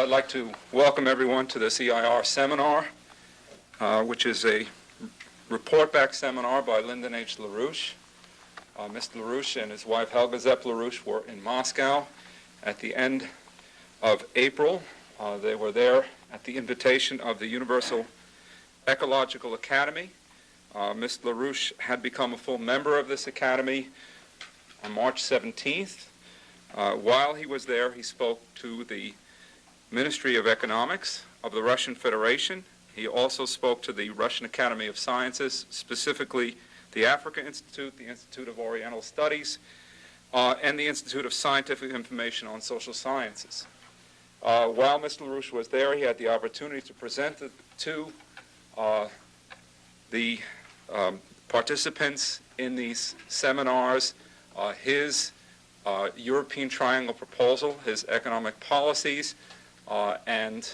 I'd like to welcome everyone to this EIR seminar, which is a report-back seminar by Lyndon H. LaRouche. Mr. LaRouche and his wife Helga Zepp LaRouche were in Moscow at the end of April. They were there at the invitation of the Universal Ecological Academy. Mr. LaRouche had become a full member of this academy on March 17th. While he was there, he spoke to the Ministry of Economics of the Russian Federation. He also spoke to the Russian Academy of Sciences, specifically the Africa Institute, the Institute of Oriental Studies, and the Institute of Scientific Information on Social Sciences. While Mr. LaRouche was there, he had the opportunity to present to the participants in these seminars his European Triangle proposal, his economic policies, and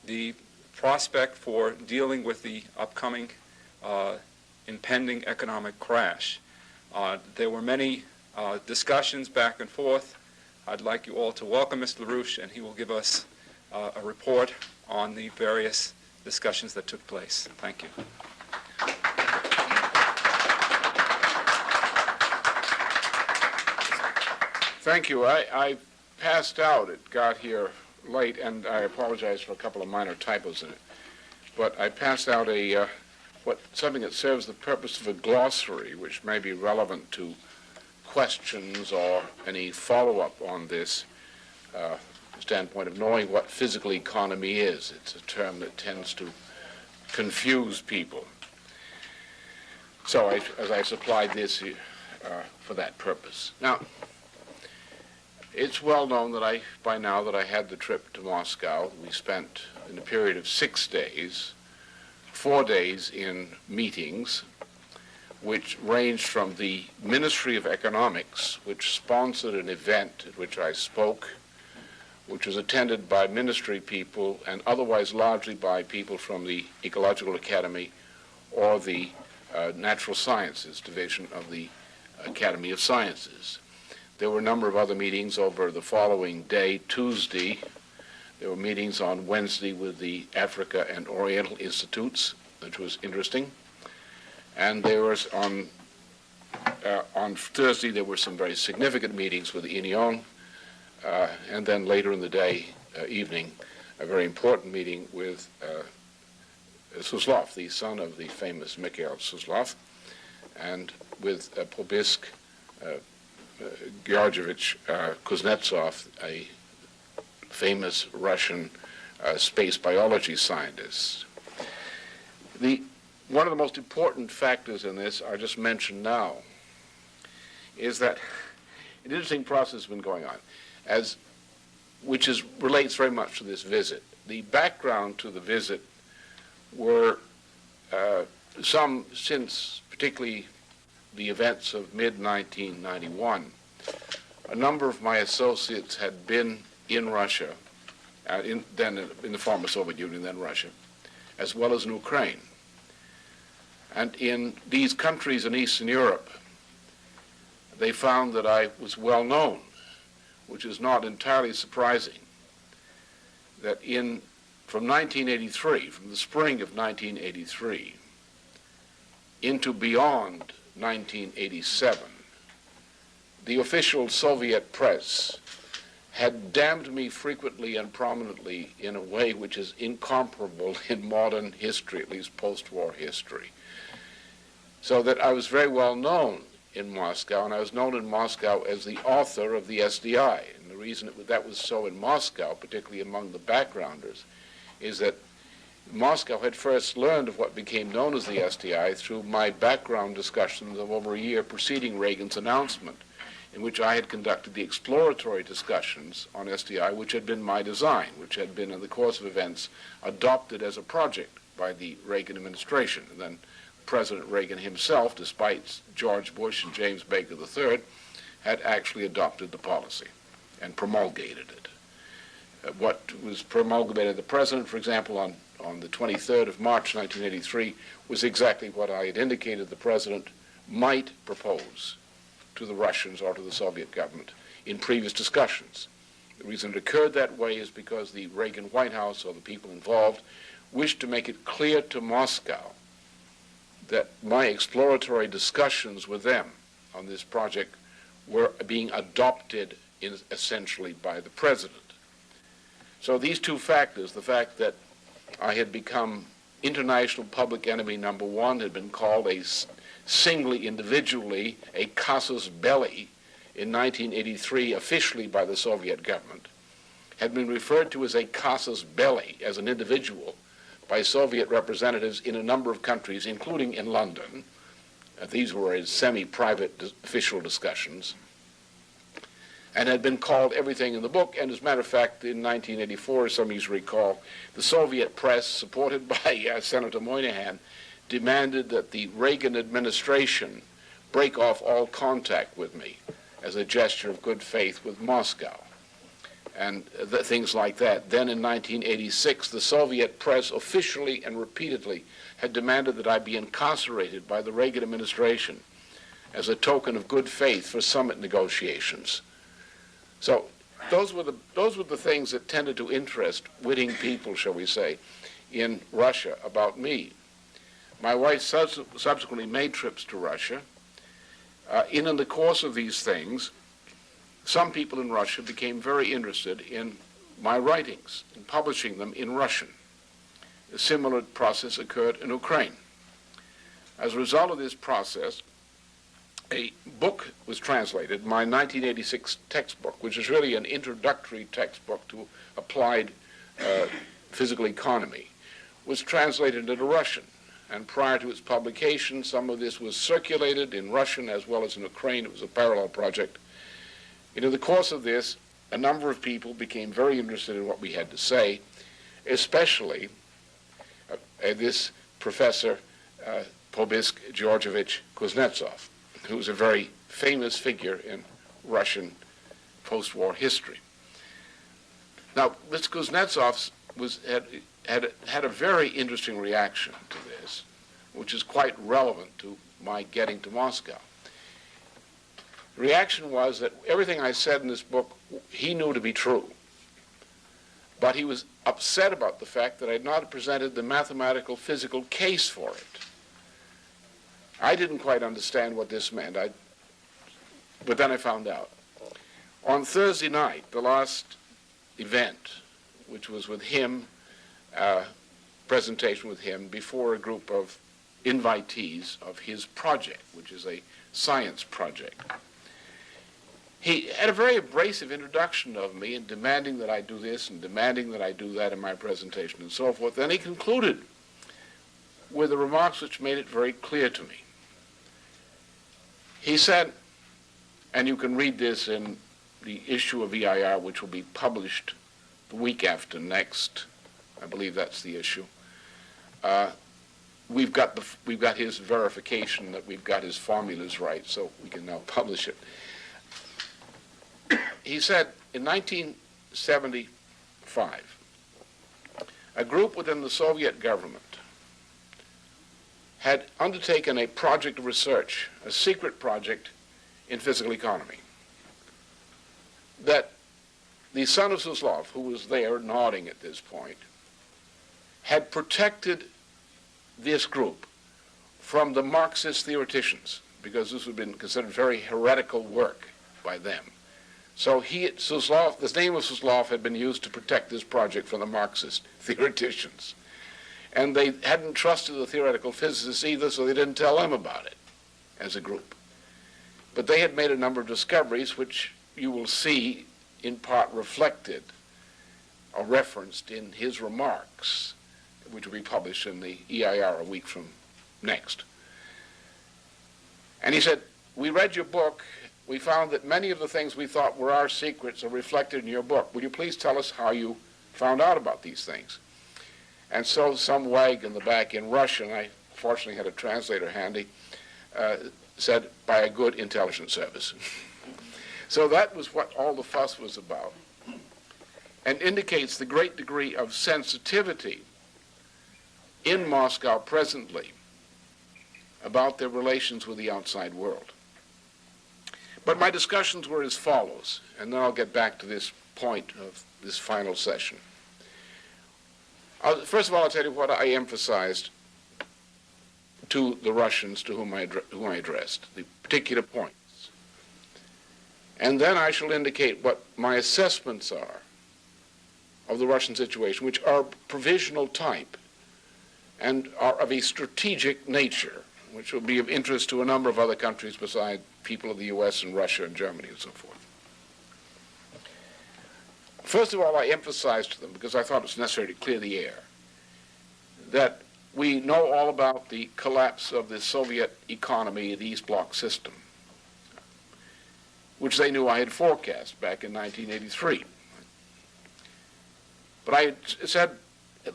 the prospect for dealing with the upcoming impending economic crash. There were many discussions back and forth. I'd like you all to welcome Mr. LaRouche, and he will give us a report on the various discussions that took place. Thank you. Thank you. I passed out. It got here late, and I apologize for a couple of minor typos in it. But I passed out something that serves the purpose of a glossary, which may be relevant to questions or any follow-up on this standpoint of knowing what physical economy is. It's a term that tends to confuse people. So as I supplied this for that purpose. Now, it's well known that by now I had the trip to Moscow. We spent, in a period of 6 days, 4 days in meetings, which ranged from the Ministry of Economics, which sponsored an event at which I spoke, which was attended by ministry people and otherwise largely by people from the Ecological Academy or the Natural Sciences Division of the Academy of Sciences. There were a number of other meetings over the following day, Tuesday. There were meetings on Wednesday with the Africa and Oriental Institutes, which was interesting. And there was on Thursday, there were some very significant meetings with the Union. And then later in the day, evening, a very important meeting with Suslov, the son of the famous Mikhail Suslov, and with Pobisk, Georgievich Kuznetsov, a famous Russian space biology scientist. One of the most important factors in this I just mentioned now is that an interesting process has been going on, which relates very much to this visit. The background to the visit were since particularly the events of mid-1991, a number of my associates had been in Russia, then in the former Soviet Union, then Russia, as well as in Ukraine. And in these countries in Eastern Europe, they found that I was well known, which is not entirely surprising, that from 1983, from the spring of 1983, into beyond 1987, the official Soviet press had damned me frequently and prominently in a way which is incomparable in modern history, at least post-war history. So that I was very well known in Moscow, and I was known in Moscow as the author of the SDI. And the reason that was so in Moscow, particularly among the backgrounders, is that Moscow had first learned of what became known as the SDI through my background discussions of over a year preceding Reagan's announcement, in which I had conducted the exploratory discussions on SDI, which had been my design, which had been in the course of events adopted as a project by the Reagan administration. And then President Reagan himself, despite George Bush and James Baker III, had actually adopted the policy and promulgated it. What was promulgated the President, for example, on the 23rd of March 1983, was exactly what I had indicated the President might propose to the Russians or to the Soviet government in previous discussions. The reason it occurred that way is because the Reagan White House, or the people involved, wished to make it clear to Moscow that my exploratory discussions with them on this project were being adopted essentially by the president. So these two factors, the fact that I had become international public enemy number one, had been called singly, individually, a casus belli in 1983 officially by the Soviet government, had been referred to as a casus belli, as an individual, by Soviet representatives in a number of countries, including in London. These were semi-private official discussions, and had been called everything in the book. And as a matter of fact, in 1984, as some of you recall, the Soviet press, supported by Senator Moynihan, demanded that the Reagan administration break off all contact with me as a gesture of good faith with Moscow, and things like that. Then in 1986, the Soviet press officially and repeatedly had demanded that I be incarcerated by the Reagan administration as a token of good faith for summit negotiations. So those were the things that tended to interest witting people, shall we say, in Russia about me. My wife subsequently made trips to Russia. In the course of these things, some people in Russia became very interested in my writings and publishing them in Russian. A similar process occurred in Ukraine. As a result of this process, a book was translated, my 1986 textbook, which is really an introductory textbook to applied physical economy, was translated into Russian. And prior to its publication, some of this was circulated in Russian as well as in Ukraine. It was a parallel project. And in the course of this, a number of people became very interested in what we had to say, especially this professor, Pobisk Georgievich Kuznetsov, who was a very famous figure in Russian post-war history. Now, this Kuznetsov had a very interesting reaction to this, which is quite relevant to my getting to Moscow. The reaction was that everything I said in this book he knew to be true, but he was upset about the fact that I had not presented the mathematical physical case for it. I didn't quite understand what this meant, but then I found out. On Thursday night, the last event, which was with him, presentation with him before a group of invitees of his project, which is a science project. He had a very abrasive introduction of me and demanding that I do this and demanding that I do that in my presentation and so forth. Then he concluded with the remarks which made it very clear to me. He said, and you can read this in the issue of EIR, which will be published the week after next. I believe that's the issue. We've got his verification that we've got his formulas right, so we can now publish it. He said, in 1975, a group within the Soviet government had undertaken a project of research, a secret project in physical economy, that the son of Suslov, who was there nodding at this point, had protected this group from the Marxist theoreticians, because this had been considered very heretical work by them. So Suslov, the name of Suslov had been used to protect this project from the Marxist theoreticians. And they hadn't trusted the theoretical physicists either, so they didn't tell them about it as a group. But they had made a number of discoveries which you will see in part reflected or referenced in his remarks, which will be published in the EIR a week from next. And he said, we read your book. We found that many of the things we thought were our secrets are reflected in your book. Will you please tell us how you found out about these things? And so some wag in the back in Russian, I fortunately had a translator handy, said, by a good intelligence service. So that was what all the fuss was about, and indicates the great degree of sensitivity in Moscow presently about their relations with the outside world. But my discussions were as follows, and then I'll get back to this point of this final session. First of all, I'll tell you what I emphasized to the Russians to whom I addressed, the particular points. And then I shall indicate what my assessments are of the Russian situation, which are provisional type and are of a strategic nature, which will be of interest to a number of other countries besides people of the U.S. and Russia and Germany and so forth. First of all, I emphasized to them, because I thought it was necessary to clear the air, that we know all about the collapse of the Soviet economy, the East Bloc system, which they knew I had forecast back in 1983. But I said,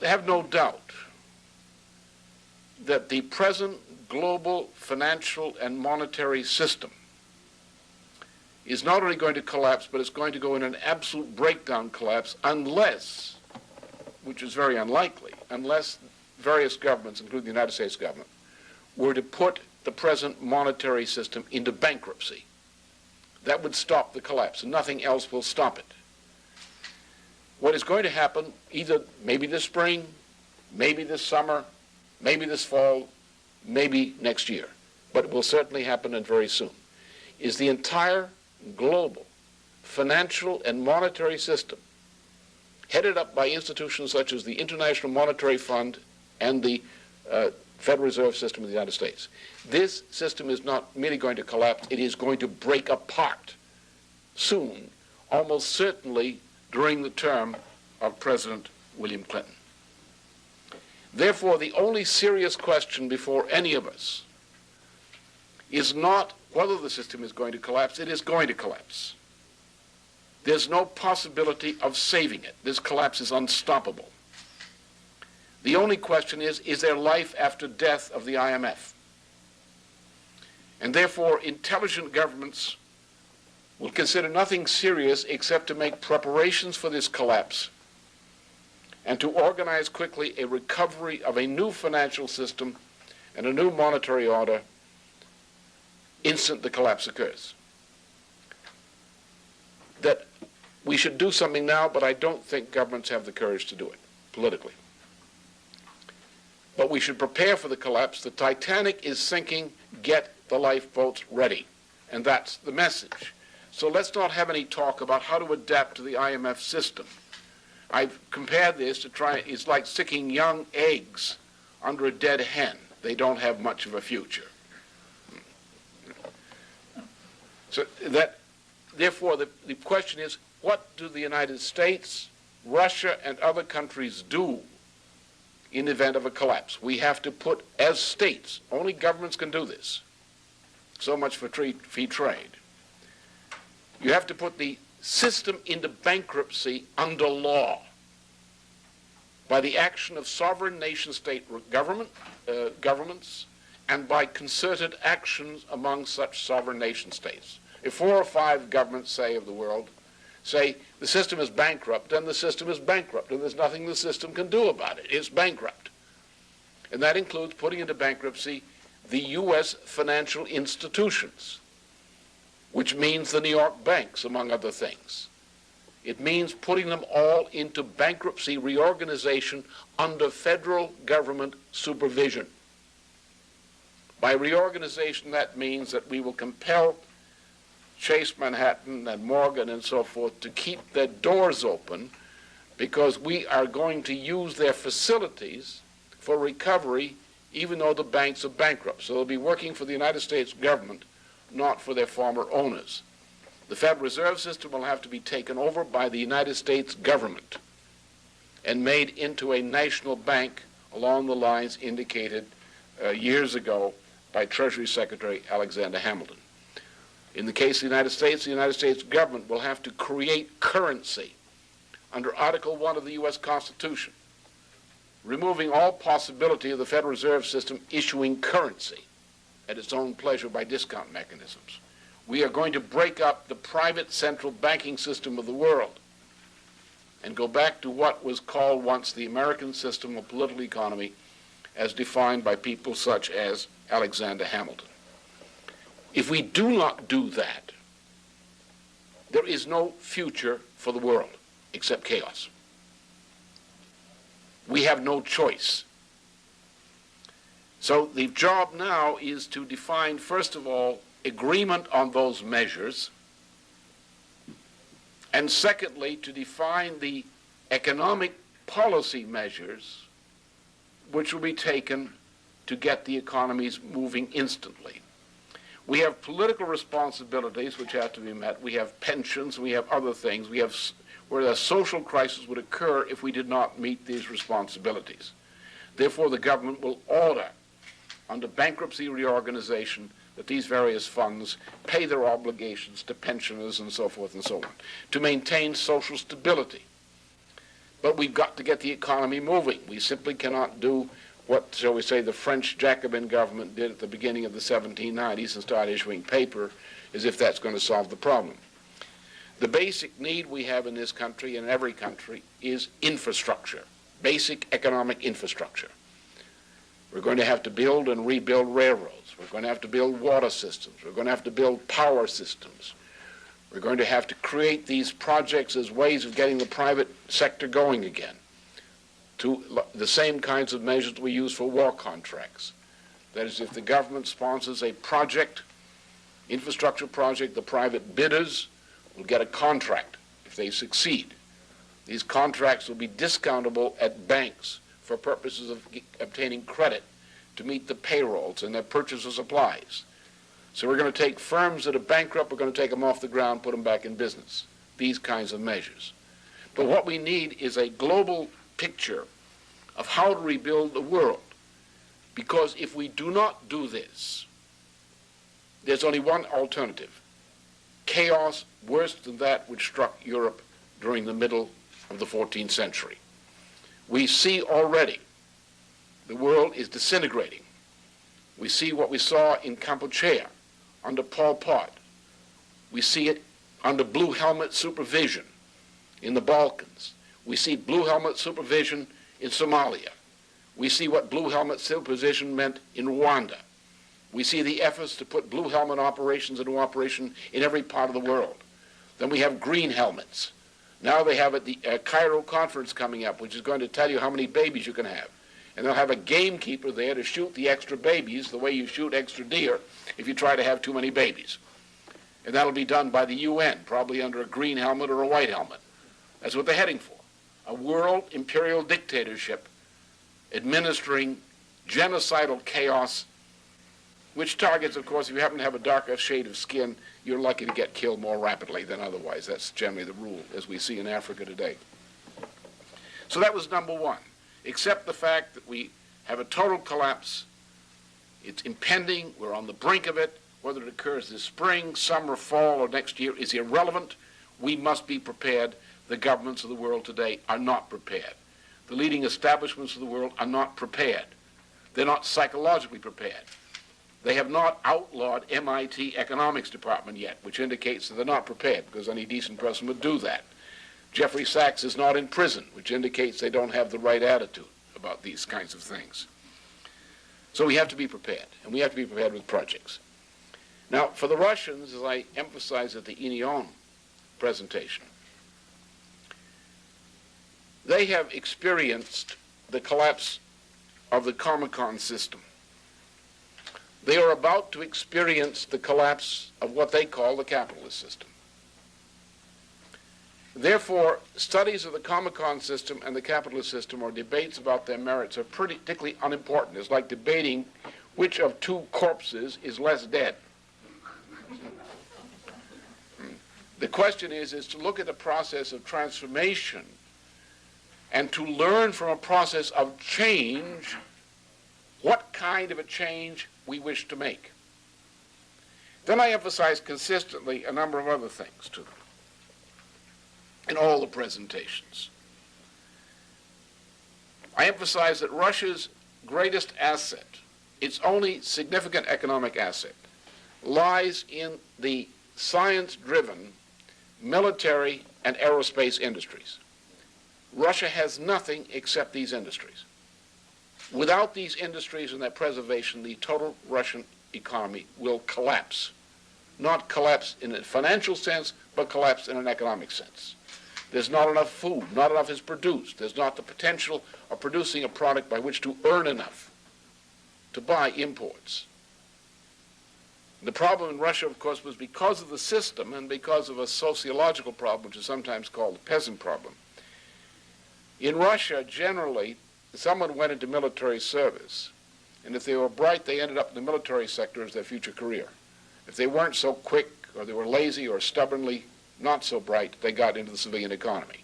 have no doubt that the present global financial and monetary system is not only going to collapse, but it's going to go in an absolute breakdown collapse unless, which is very unlikely, unless various governments, including the United States government, were to put the present monetary system into bankruptcy. That would stop the collapse, and nothing else will stop it. What is going to happen, either maybe this spring, maybe this summer, maybe this fall, maybe next year, but it will certainly happen and very soon, is the entire global financial and monetary system, headed up by institutions such as the International Monetary Fund and the Federal Reserve System of the United States. This system is not merely going to collapse, it is going to break apart soon, almost certainly during the term of President William Clinton. Therefore, the only serious question before any of us is not whether the system is going to collapse. It is going to collapse. There's no possibility of saving it. This collapse is unstoppable. The only question is there life after death of the IMF? And therefore, intelligent governments will consider nothing serious except to make preparations for this collapse and to organize quickly a recovery of a new financial system and a new monetary order instant the collapse occurs. That we should do something now, but I don't think governments have the courage to do it politically. But we should prepare for the collapse. The Titanic is sinking. Get the lifeboats ready. And that's the message. So let's not have any talk about how to adapt to the IMF system. I've compared this to it's like sticking young eggs under a dead hen. They don't have much of a future. So therefore, the question is, what do the United States, Russia, and other countries do in the event of a collapse? We have to put, as states, only governments can do this. So much for free trade. You have to put the system into bankruptcy under law by the action of sovereign nation-state governments and by concerted actions among such sovereign nation-states. If 4 or 5 governments, say, of the world, say the system is bankrupt, then the system is bankrupt, and there's nothing the system can do about it. It's bankrupt. And that includes putting into bankruptcy the U.S. financial institutions, which means the New York banks, among other things. It means putting them all into bankruptcy reorganization under federal government supervision. By reorganization, that means that we will compel Chase Manhattan and Morgan and so forth to keep their doors open because we are going to use their facilities for recovery even though the banks are bankrupt. So they'll be working for the United States government, not for their former owners. The Federal Reserve System will have to be taken over by the United States government and made into a national bank along the lines indicated years ago by Treasury Secretary Alexander Hamilton. In the case of the United States government will have to create currency under Article 1 of the U.S. Constitution, removing all possibility of the Federal Reserve System issuing currency at its own pleasure by discount mechanisms. We are going to break up the private central banking system of the world and go back to what was called once the American system of political economy as defined by people such as Alexander Hamilton. If we do not do that, there is no future for the world except chaos. We have no choice. So the job now is to define, first of all, agreement on those measures, and secondly, to define the economic policy measures which will be taken to get the economies moving instantly. We have political responsibilities which have to be met. We have pensions. We have other things. We have where a social crisis would occur if we did not meet these responsibilities. Therefore, the government will order, under bankruptcy reorganization, that these various funds pay their obligations to pensioners and so forth and so on, to maintain social stability. But we've got to get the economy moving. We simply cannot do what, shall we say, the French Jacobin government did at the beginning of the 1790s and start issuing paper as if that's going to solve the problem. The basic need we have in this country and in every country is infrastructure, basic economic infrastructure. We're going to have to build and rebuild railroads. We're going to have to build water systems. We're going to have to build power systems. We're going to have to create these projects as ways of getting the private sector going again, to the same kinds of measures that we use for war contracts. That is, if the government sponsors a project, infrastructure project, the private bidders will get a contract if they succeed. These contracts will be discountable at banks for purposes of obtaining credit to meet the payrolls and their purchase of supplies. So we're going to take firms that are bankrupt, we're going to take them off the ground, put them back in business. These kinds of measures. But what we need is a global picture of how to rebuild the world. Because if we do not do this, there's only one alternative. Chaos worse than that which struck Europe during the middle of the 14th century. We see already the world is disintegrating. We see what we saw in Kampuchea under Pol Pot. We see it under Blue Helmet supervision in the Balkans. We see Blue Helmet supervision in Somalia. We see what Blue Helmet supervision meant in Rwanda. We see the efforts to put Blue Helmet operations into operation in every part of the world. Then we have Green Helmets. Now they have the Cairo conference coming up, which is going to tell you how many babies you can have. And they'll have a gamekeeper there to shoot the extra babies the way you shoot extra deer if you try to have too many babies. And that'll be done by the UN, probably under a green helmet or a white helmet. That's what they're heading for. A world imperial dictatorship administering genocidal chaos, which targets, of course, if you happen to have a darker shade of skin, you're likely to get killed more rapidly than otherwise. That's generally the rule, as we see in Africa today. So that was number one. Except the fact that we have a total collapse. It's impending. We're on the brink of it. Whether it occurs this spring, summer, fall, or next year is irrelevant. We must be prepared. The governments of the world today are not prepared. The leading establishments of the world are not prepared. They're not psychologically prepared. They have not outlawed MIT economics department yet, which indicates that they're not prepared, because any decent person would do that. Jeffrey Sachs is not in prison, which indicates they don't have the right attitude about these kinds of things. So we have to be prepared, and we have to be prepared with projects. Now, for the Russians, as I emphasized at the Union presentation, they have experienced the collapse of the Comecon system. They are about to experience the collapse of what they call the capitalist system. Therefore, studies of the Comecon system and the capitalist system, or debates about their merits, are particularly unimportant. It's like debating which of two corpses is less dead. The question is to look at the process of transformation and to learn from a process of change what kind of a change we wish to make. Then I emphasize consistently a number of other things to them in all the presentations. I emphasize that Russia's greatest asset, its only significant economic asset, lies in the science-driven military and aerospace industries. Russia has nothing except these industries. Without these industries and their preservation, the total Russian economy will collapse. Not collapse in a financial sense, but collapse in an economic sense. There's not enough food. Not enough is produced. There's not the potential of producing a product by which to earn enough to buy imports. The problem in Russia, of course, was because of the system and because of a sociological problem, which is sometimes called the peasant problem. In Russia, generally, someone went into military service, and if they were bright, they ended up in the military sector as their future career. If they weren't so quick, or they were lazy, or stubbornly not so bright, they got into the civilian economy.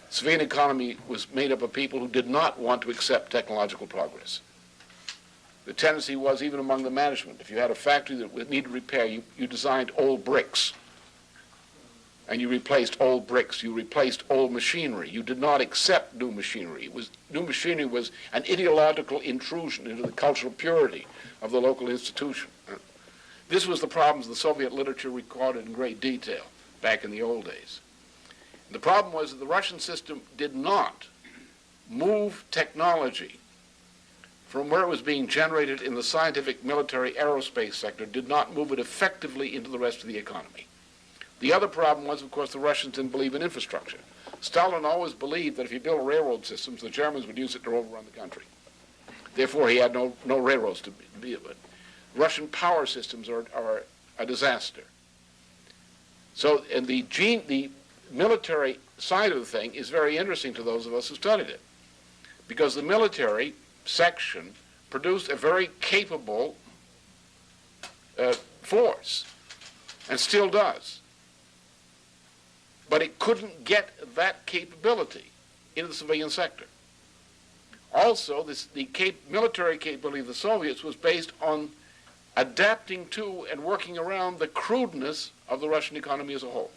The civilian economy was made up of people who did not want to accept technological progress. The tendency was, even among the management, if you had a factory that needed repair, you designed old bricks. And you replaced old bricks. You replaced old machinery. You did not accept new machinery. New machinery was an ideological intrusion into the cultural purity of the local institution. This was the problems the Soviet literature recorded in great detail back in the old days. The problem was that the Russian system did not move technology from where it was being generated in the scientific, military, aerospace sector, did not move it effectively into the rest of the economy. The other problem was, of course, the Russians didn't believe in infrastructure. Stalin always believed that if you built railroad systems, the Germans would use it to overrun the country. Therefore, he had no railroads to be with. Russian power systems are a disaster. So, and the military side of the thing is very interesting to those of us who studied it, because the military section produced a very capable force, and still does. But it couldn't get that capability into the civilian sector. Also, the military capability of the Soviets was based on adapting to and working around the crudeness of the Russian economy as a whole,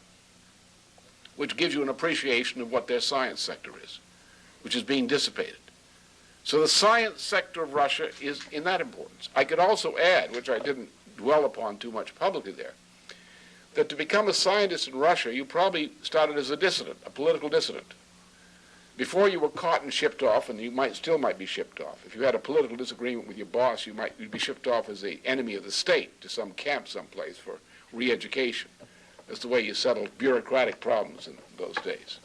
which gives you an appreciation of what their science sector is, which is being dissipated. So the science sector of Russia is in that importance. I could also add, which I didn't dwell upon too much publicly there, that to become a scientist in Russia, you probably started as a dissident, a political dissident. Before you were caught and shipped off, and you still might be shipped off. If you had a political disagreement with your boss, you'd be shipped off as the enemy of the state to some camp someplace for re-education. That's the way you settled bureaucratic problems in those days.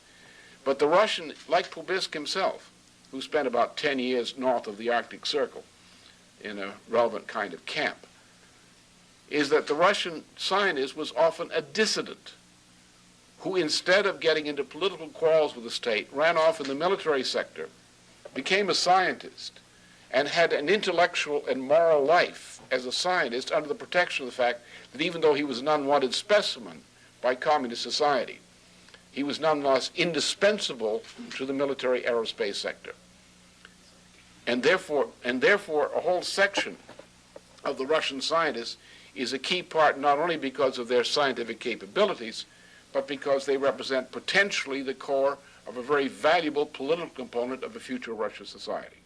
But the Russian, like Pubisk himself, who spent about 10 years north of the Arctic Circle in a relevant kind of camp, is that the Russian scientist was often a dissident who, instead of getting into political quarrels with the state, ran off in the military sector, became a scientist, and had an intellectual and moral life as a scientist under the protection of the fact that even though he was an unwanted specimen by communist society, he was nonetheless indispensable to the military aerospace sector. And therefore a whole section of the Russian scientists is a key part, not only because of their scientific capabilities, but because they represent potentially the core of a very valuable political component of the future Russian society.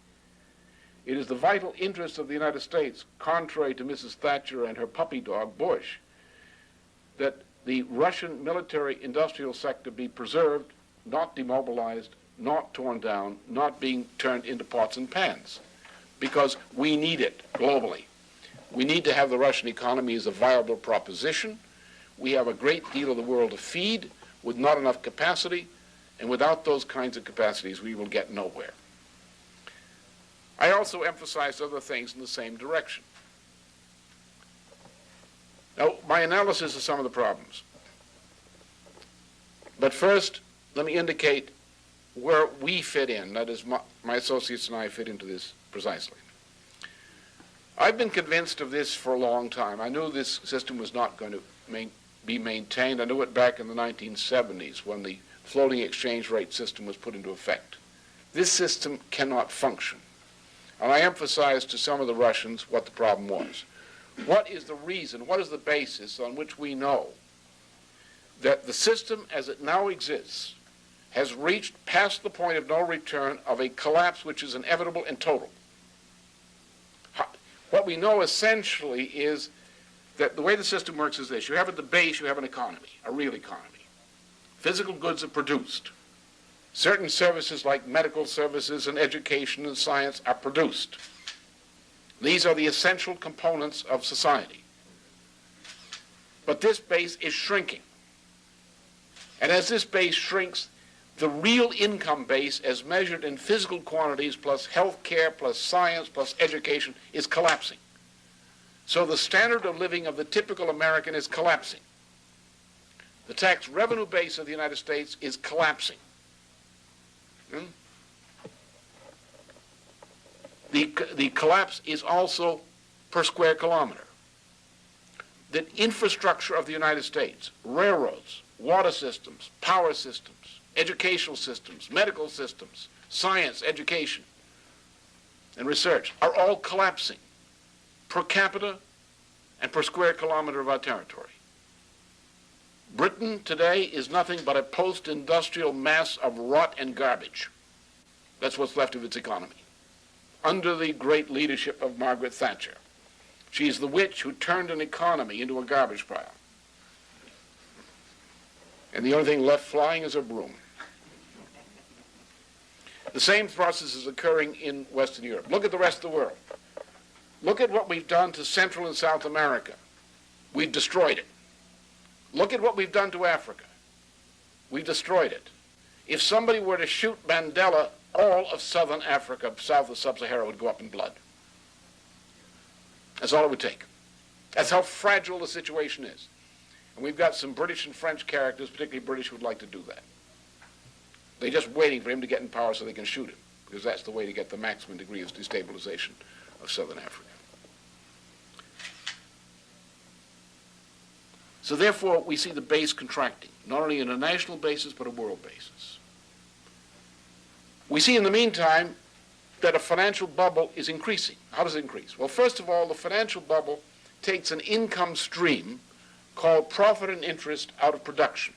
It is the vital interest of the United States, contrary to Mrs. Thatcher and her puppy dog, Bush, that the Russian military-industrial sector be preserved, not demobilized, not torn down, not being turned into pots and pans, because we need it globally. We need to have the Russian economy as a viable proposition. We have a great deal of the world to feed with not enough capacity, and without those kinds of capacities, we will get nowhere. I also emphasized other things in the same direction. Now, my analysis of some of the problems. But first, let me indicate where we fit in, that is, my associates and I fit into this precisely. I've been convinced of this for a long time. I knew this system was not going to be maintained. I knew it back in the 1970s when the floating exchange rate system was put into effect. This system cannot function. And I emphasized to some of the Russians what the problem was. What is the reason, what is the basis on which we know that the system as it now exists has reached past the point of no return of a collapse which is inevitable and total? What we know essentially is that the way the system works is this. You have at the base, you have an economy, a real economy. Physical goods are produced. Certain services like medical services and education and science are produced. These are the essential components of society. But this base is shrinking. And as this base shrinks, the real income base, as measured in physical quantities plus health care plus science plus education, is collapsing. So the standard of living of the typical American is collapsing. The tax revenue base of the United States is collapsing. The collapse is also per square kilometer. The infrastructure of the United States, railroads, water systems, power systems, educational systems, medical systems, science, education, and research are all collapsing per capita and per square kilometer of our territory. Britain today is nothing but a post-industrial mass of rot and garbage. That's what's left of its economy, under the great leadership of Margaret Thatcher. She's the witch who turned an economy into a garbage pile. And the only thing left flying is a broom. The same process is occurring in Western Europe. Look at the rest of the world. Look at what we've done to Central and South America. We've destroyed it. Look at what we've done to Africa. We've destroyed it. If somebody were to shoot Mandela, all of southern Africa, south of Sub-Sahara, would go up in blood. That's all it would take. That's how fragile the situation is. And we've got some British and French characters, particularly British, who would like to do that. They're just waiting for him to get in power so they can shoot him, because that's the way to get the maximum degree of destabilization of southern Africa. So therefore, we see the base contracting, not only on a national basis, but a world basis. We see in the meantime that a financial bubble is increasing. How does it increase? Well, first of all, the financial bubble takes an income stream called profit and interest out of production.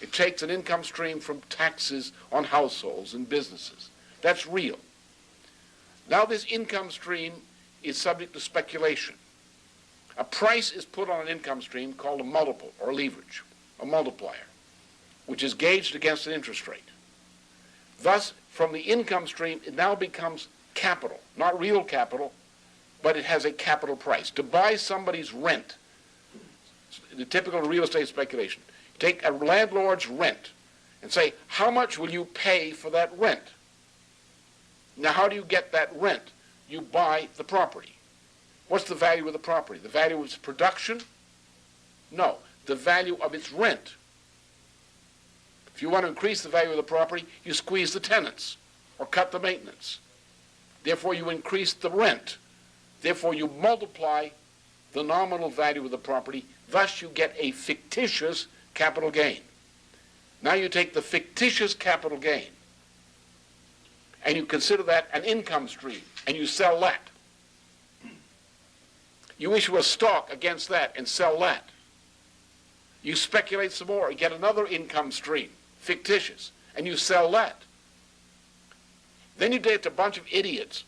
It takes an income stream from taxes on households and businesses. That's real. Now this income stream is subject to speculation. A price is put on an income stream called a multiple or leverage, a multiplier, which is gauged against an interest rate. Thus, from the income stream, it now becomes capital, not real capital, but it has a capital price. To buy somebody's rent, the typical real estate speculation, take a landlord's rent and say, how much will you pay for that rent? Now, how do you get that rent? You buy the property. What's the value of the property? The value of its production? No, the value of its rent. If you want to increase the value of the property, you squeeze the tenants or cut the maintenance. Therefore, you increase the rent. Therefore, you multiply the nominal value of the property. Thus, you get a fictitious capital gain. Now you take the fictitious capital gain and you consider that an income stream and you sell that. You issue a stock against that and sell that. You speculate some more and get another income stream, fictitious, and you sell that. Then you get a bunch of idiots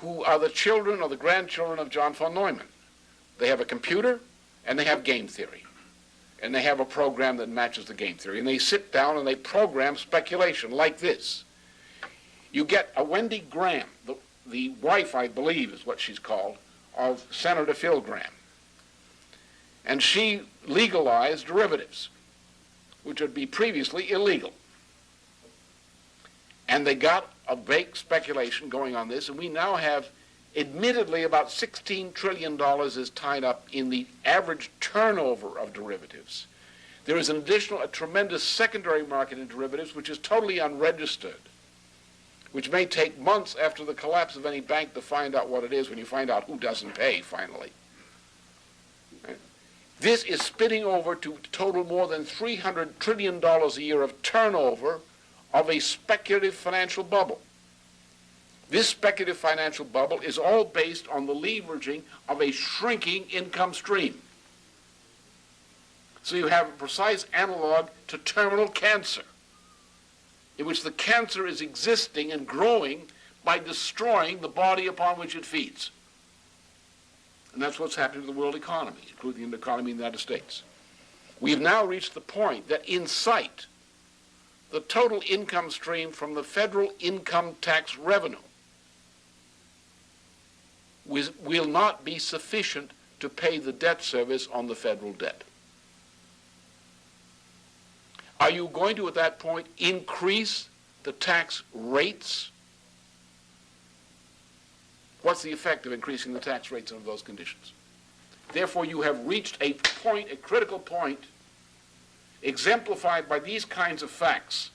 who are the children or the grandchildren of John von Neumann. They have a computer and they have game theory. And they have a program that matches the game theory. And they sit down and they program speculation like this. You get a Wendy Graham, the wife, I believe is what she's called, of Senator Phil Graham. And she legalized derivatives, which would be previously illegal. And they got a big speculation going on this, and we now have, admittedly, about $16 trillion is tied up in the average turnover of derivatives. There is an additional, a tremendous secondary market in derivatives, which is totally unregistered, which may take months after the collapse of any bank to find out what it is when you find out who doesn't pay, finally. This is spitting over to total more than $300 trillion a year of turnover of a speculative financial bubble. This speculative financial bubble is all based on the leveraging of a shrinking income stream. So you have a precise analog to terminal cancer, in which the cancer is existing and growing by destroying the body upon which it feeds. And that's what's happening to the world economy, including the economy in the United States. We've now reached the point that in sight, the total income stream from the federal income tax revenue will not be sufficient to pay the debt service on the federal debt. Are you going to, at that point, increase the tax rates? What's the effect of increasing the tax rates under those conditions? Therefore, you have reached a point, a critical point, exemplified by these kinds of facts,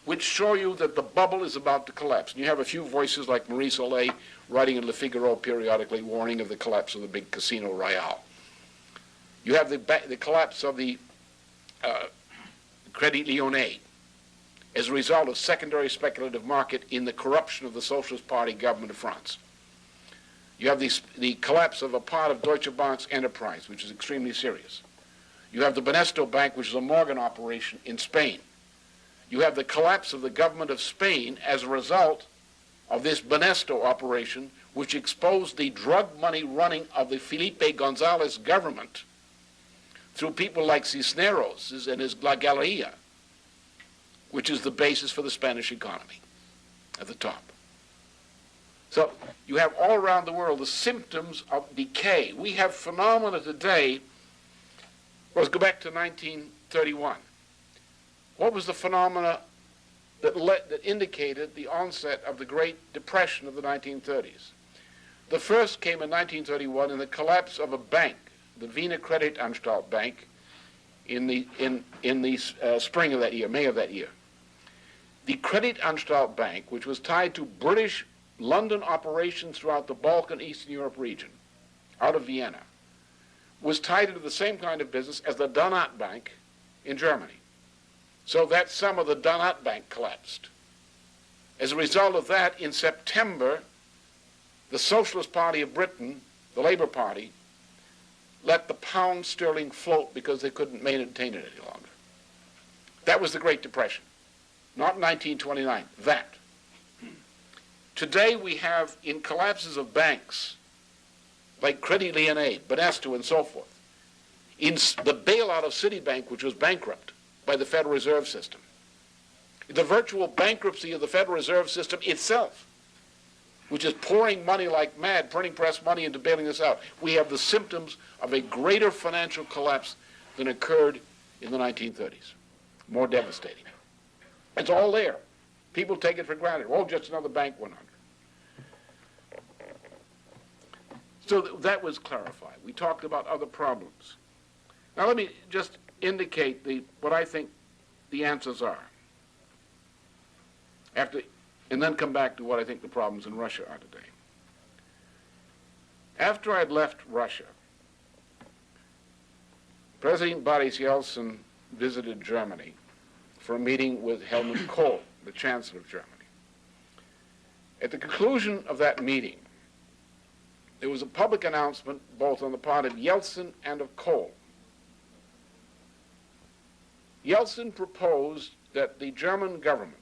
which show you that the bubble is about to collapse. And you have a few voices like Marie Soleil writing in Le Figaro periodically, warning of the collapse of the big Casino Royale. You have the collapse of the Credit Lyonnais as a result of secondary speculative market in the corruption of the Socialist Party government of France. You have the collapse of a part of Deutsche Bank's enterprise, which is extremely serious. You have the Banesto Bank, which is a Morgan operation in Spain. You have the collapse of the government of Spain as a result of this Banesto operation, which exposed the drug money running of the Felipe Gonzalez government through people like Cisneros and his La Galeria, which is the basis for the Spanish economy at the top. So you have all around the world the symptoms of decay. We have phenomena today. Let's go back to 1931. What was the phenomena that indicated the onset of the Great Depression of the 1930s? The first came in 1931 in the collapse of a bank, the Wiener Kreditanstalt Bank, in the spring of that year, May of that year. The Kreditanstalt Bank, which was tied to British London operations throughout the Balkan Eastern Europe region, out of Vienna, was tied into the same kind of business as the Donat Bank in Germany. So that some of the Donat Bank collapsed. As a result of that, in September, the Socialist Party of Britain, the Labour Party, let the pound sterling float because they couldn't maintain it any longer. That was the Great Depression. Not 1929, that. Today we have, in collapses of banks, like Credit Lyonnais, Banesto, and so forth, in the bailout of Citibank, which was bankrupt by the Federal Reserve System, the virtual bankruptcy of the Federal Reserve System itself, which is pouring money like mad, printing press money into bailing this out. We have the symptoms of a greater financial collapse than occurred in the 1930s. More devastating. It's all there. People take it for granted. Oh, just another bank went under. So that was clarified. We talked about other problems. Now let me just indicate what I think the answers are, and then come back to what I think the problems in Russia are today. After I'd left Russia, President Boris Yeltsin visited Germany for a meeting with Helmut Kohl, the Chancellor of Germany. At the conclusion of that meeting, there was a public announcement both on the part of Yeltsin and of Kohl. Yeltsin proposed that the German government,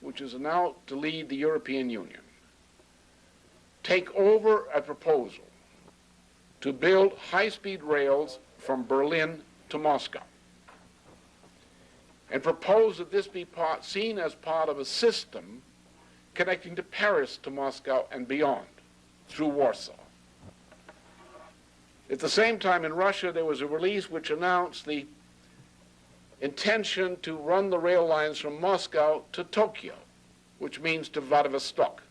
which is now to lead the European Union, take over a proposal to build high-speed rails from Berlin to Moscow, and propose that this be seen as part of a system connecting to Paris to Moscow and beyond, through Warsaw. At the same time, in Russia, there was a release which announced the intention to run the rail lines from Moscow to Tokyo, which means to Vladivostok.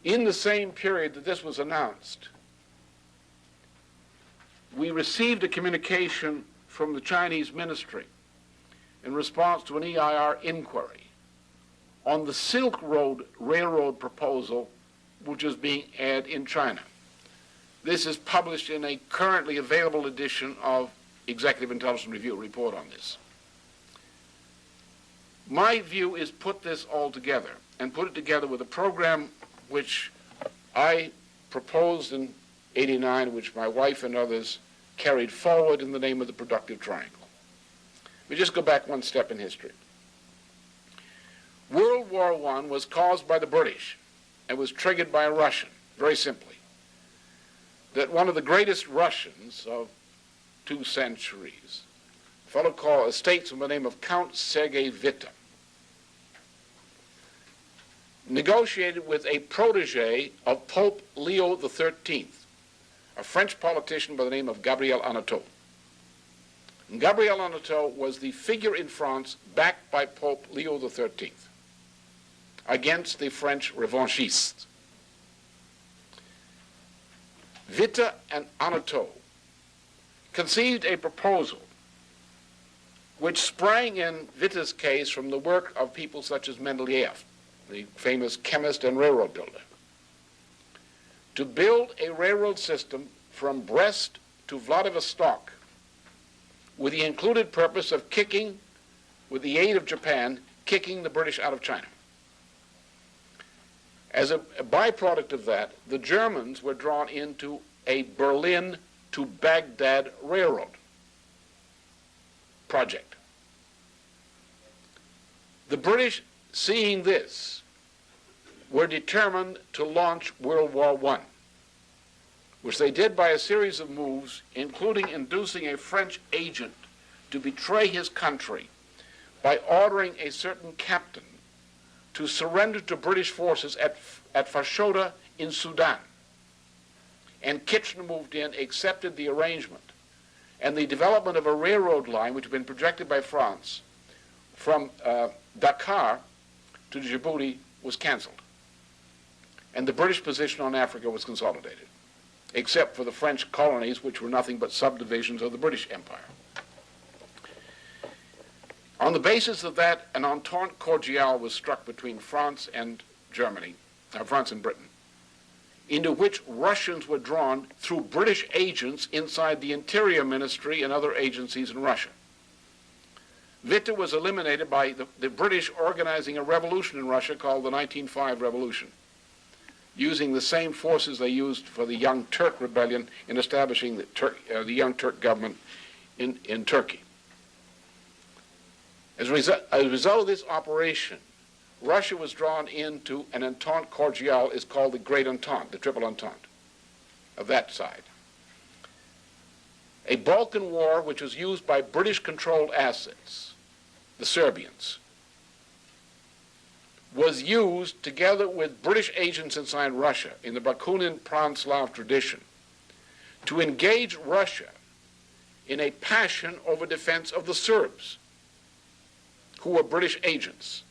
In the same period that this was announced, we received a communication from the Chinese ministry in response to an EIR inquiry on the Silk Road Railroad proposal which is being aired in China. This is published in a currently available edition of Executive Intelligence Review, a report on this. My view is put this all together, and put it together with a program which I proposed in '89, which my wife and others carried forward in the name of the Productive Triangle. We just go back one step in history. World War I was caused by the British and was triggered by a Russian, very simply. That one of the greatest Russians of 2 centuries, a fellow called a statesman by the name of Count Sergei Witte, negotiated with a protege of Pope Leo XIII, a French politician by the name of Gabriel Anatole. Gabriel Anatole was the figure in France backed by Pope Leo XIII against the French revanchists. Witte and Anatole conceived a proposal which sprang in Witte's case from the work of people such as Mendeleev, the famous chemist and railroad builder, to build a railroad system from Brest to Vladivostok with the included purpose of kicking, with the aid of Japan, kicking the British out of China. As a byproduct of that, the Germans were drawn into a Berlin to Baghdad railroad project. The British, seeing this, were determined to launch World War I, which they did by a series of moves, including inducing a French agent to betray his country by ordering a certain captain to surrender to British forces at Fashoda in Sudan. And Kitchener moved in, accepted the arrangement, and the development of a railroad line, which had been projected by France, from Dakar to Djibouti was cancelled. And the British position on Africa was consolidated, except for the French colonies, which were nothing but subdivisions of the British Empire. On the basis of that, an entente cordiale was struck between France and Germany, France and Britain, into which Russians were drawn through British agents inside the Interior Ministry and other agencies in Russia. Witte was eliminated by the British organizing a revolution in Russia called the 1905 Revolution, using the same forces they used for the Young Turk Rebellion in establishing the Young Turk government in Turkey. As a result of this operation, Russia was drawn into an entente cordiale is called the Great Entente, the Triple Entente of that side. A Balkan war which was used by British-controlled assets, the Serbians, was used together with British agents inside Russia in the Bakunin Pan-Slav tradition to engage Russia in a passion over defense of the Serbs, who were British agents.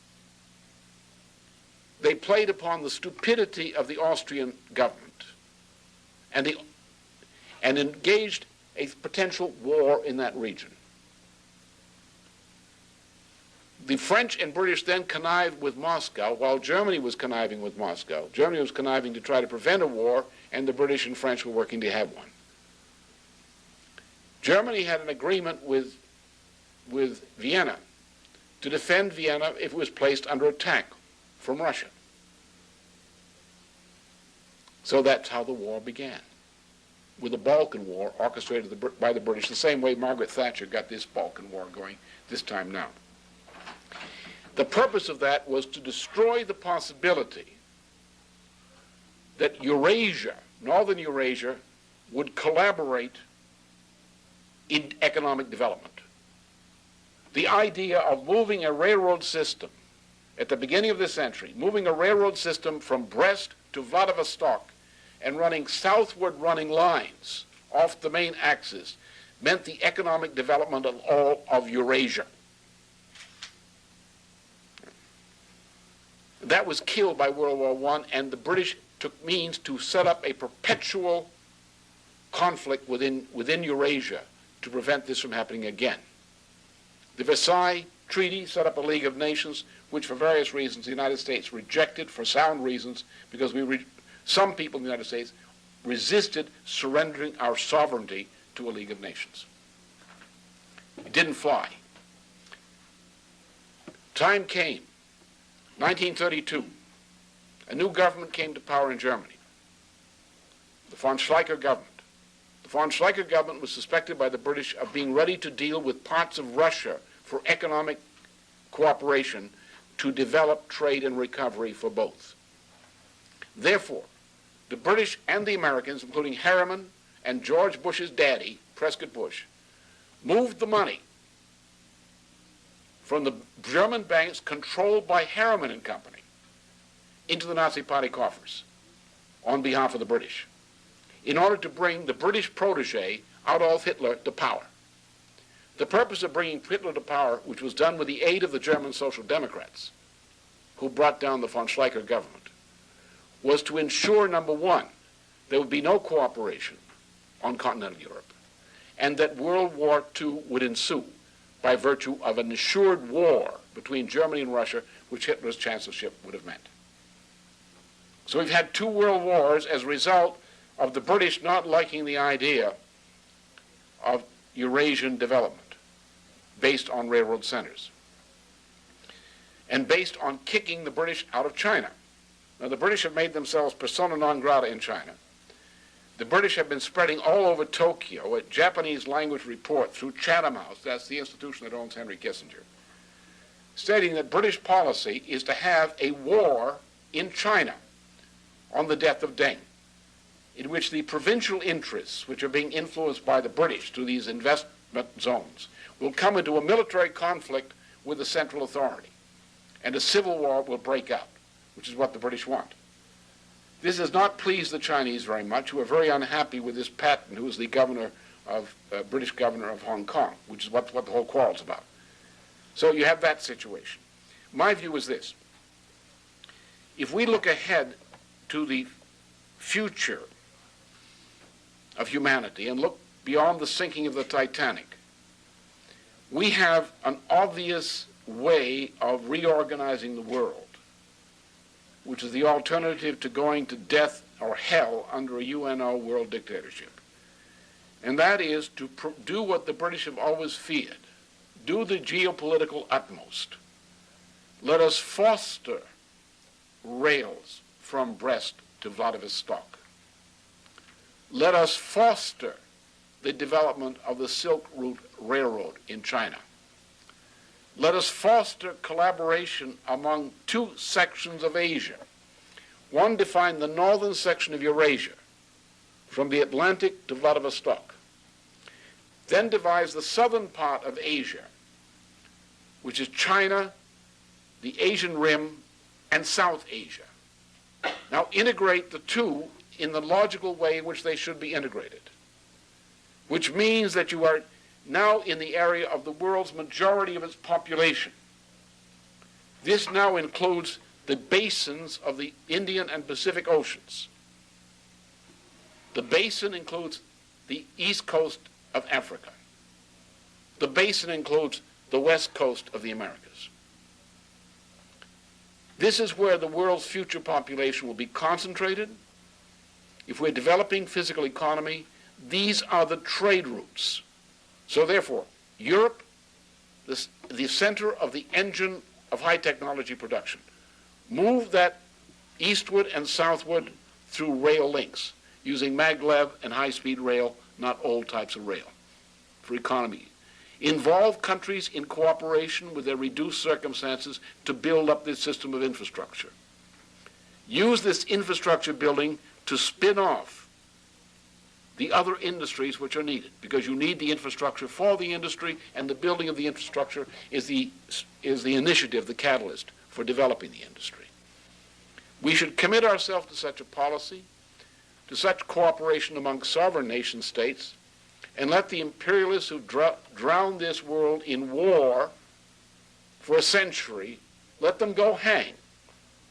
They played upon the stupidity of the Austrian government and engaged a potential war in that region. The French and British then connived with Moscow while Germany was conniving with Moscow. Germany was conniving to try to prevent a war, and the British and French were working to have one. Germany had an agreement with Vienna to defend Vienna if it was placed under attack from Russia. So that's how the war began, with the Balkan War orchestrated by the British, the same way Margaret Thatcher got this Balkan War going this time now. The purpose of that was to destroy the possibility that Eurasia, northern Eurasia, would collaborate in economic development. The idea of moving a railroad system at the beginning of this century, moving a railroad system from Brest to Vladivostok and running southward running lines off the main axis, meant the economic development of all of Eurasia. That was killed by World War I, and the British took means to set up a perpetual conflict within Eurasia to prevent this from happening again. The Versailles Treaty set up a League of Nations, which for various reasons the United States rejected, for sound reasons, because some people in the United States resisted surrendering our sovereignty to a League of Nations. It didn't fly. Time came, 1932. A new government came to power in Germany, the von Schleicher government. The von Schleicher government was suspected by the British of being ready to deal with parts of Russia for economic cooperation to develop trade and recovery for both. Therefore, the British and the Americans, including Harriman and George Bush's daddy, Prescott Bush, moved the money from the German banks controlled by Harriman and Company into the Nazi Party coffers on behalf of the British, in order to bring the British protege, Adolf Hitler, to power. The purpose of bringing Hitler to power, which was done with the aid of the German Social Democrats, who brought down the von Schleicher government, was to ensure, number one, there would be no cooperation on continental Europe, and that World War II would ensue by virtue of an assured war between Germany and Russia, which Hitler's chancellorship would have meant. So we've had two world wars as a result of the British not liking the idea of Eurasian development based on railroad centers and based on kicking the British out of China. Now, the British have made themselves persona non grata in China. The British have been spreading all over Tokyo a Japanese language report through Chatham House, that's the institution that owns Henry Kissinger, stating that British policy is to have a war in China on the death of Deng, in which the provincial interests, which are being influenced by the British through these investment zones, will come into a military conflict with the central authority, and a civil war will break out, which is what the British want. This has not pleased the Chinese very much, who are very unhappy with this Patton, who is the British governor of Hong Kong, which is what the whole quarrel's about. So you have that situation. My view is this. If we look ahead to the future of humanity and look beyond the sinking of the Titanic, we have an obvious way of reorganizing the world, which is the alternative to going to death or hell under a UNO world dictatorship. And that is to do what the British have always feared. Do the geopolitical utmost. Let us foster rails from Brest to Vladivostok. Let us foster the development of the Silk Route Railroad in China. Let us foster collaboration among two sections of Asia. One defined the northern section of Eurasia, from the Atlantic to Vladivostok. Then divides the southern part of Asia, which is China, the Asian Rim, and South Asia. Now integrate the two in the logical way in which they should be integrated, which means that you are now in the area of the world's majority of its population. This now includes the basins of the Indian and Pacific Oceans. The basin includes the east coast of Africa. The basin includes the west coast of the Americas. This is where the world's future population will be concentrated. If we're developing physical economy, these are the trade routes. So therefore, Europe, the center of the engine of high technology production, move that eastward and southward through rail links, using maglev and high-speed rail, not old types of rail, for economy. Involve countries in cooperation with their reduced circumstances to build up this system of infrastructure. Use this infrastructure building to spin off the other industries which are needed, because you need the infrastructure for the industry, and the building of the infrastructure is the initiative, the catalyst for developing the industry. We should commit ourselves to such a policy, to such cooperation among sovereign nation states, and let the imperialists who drowned this world in war for a century, let them go hang.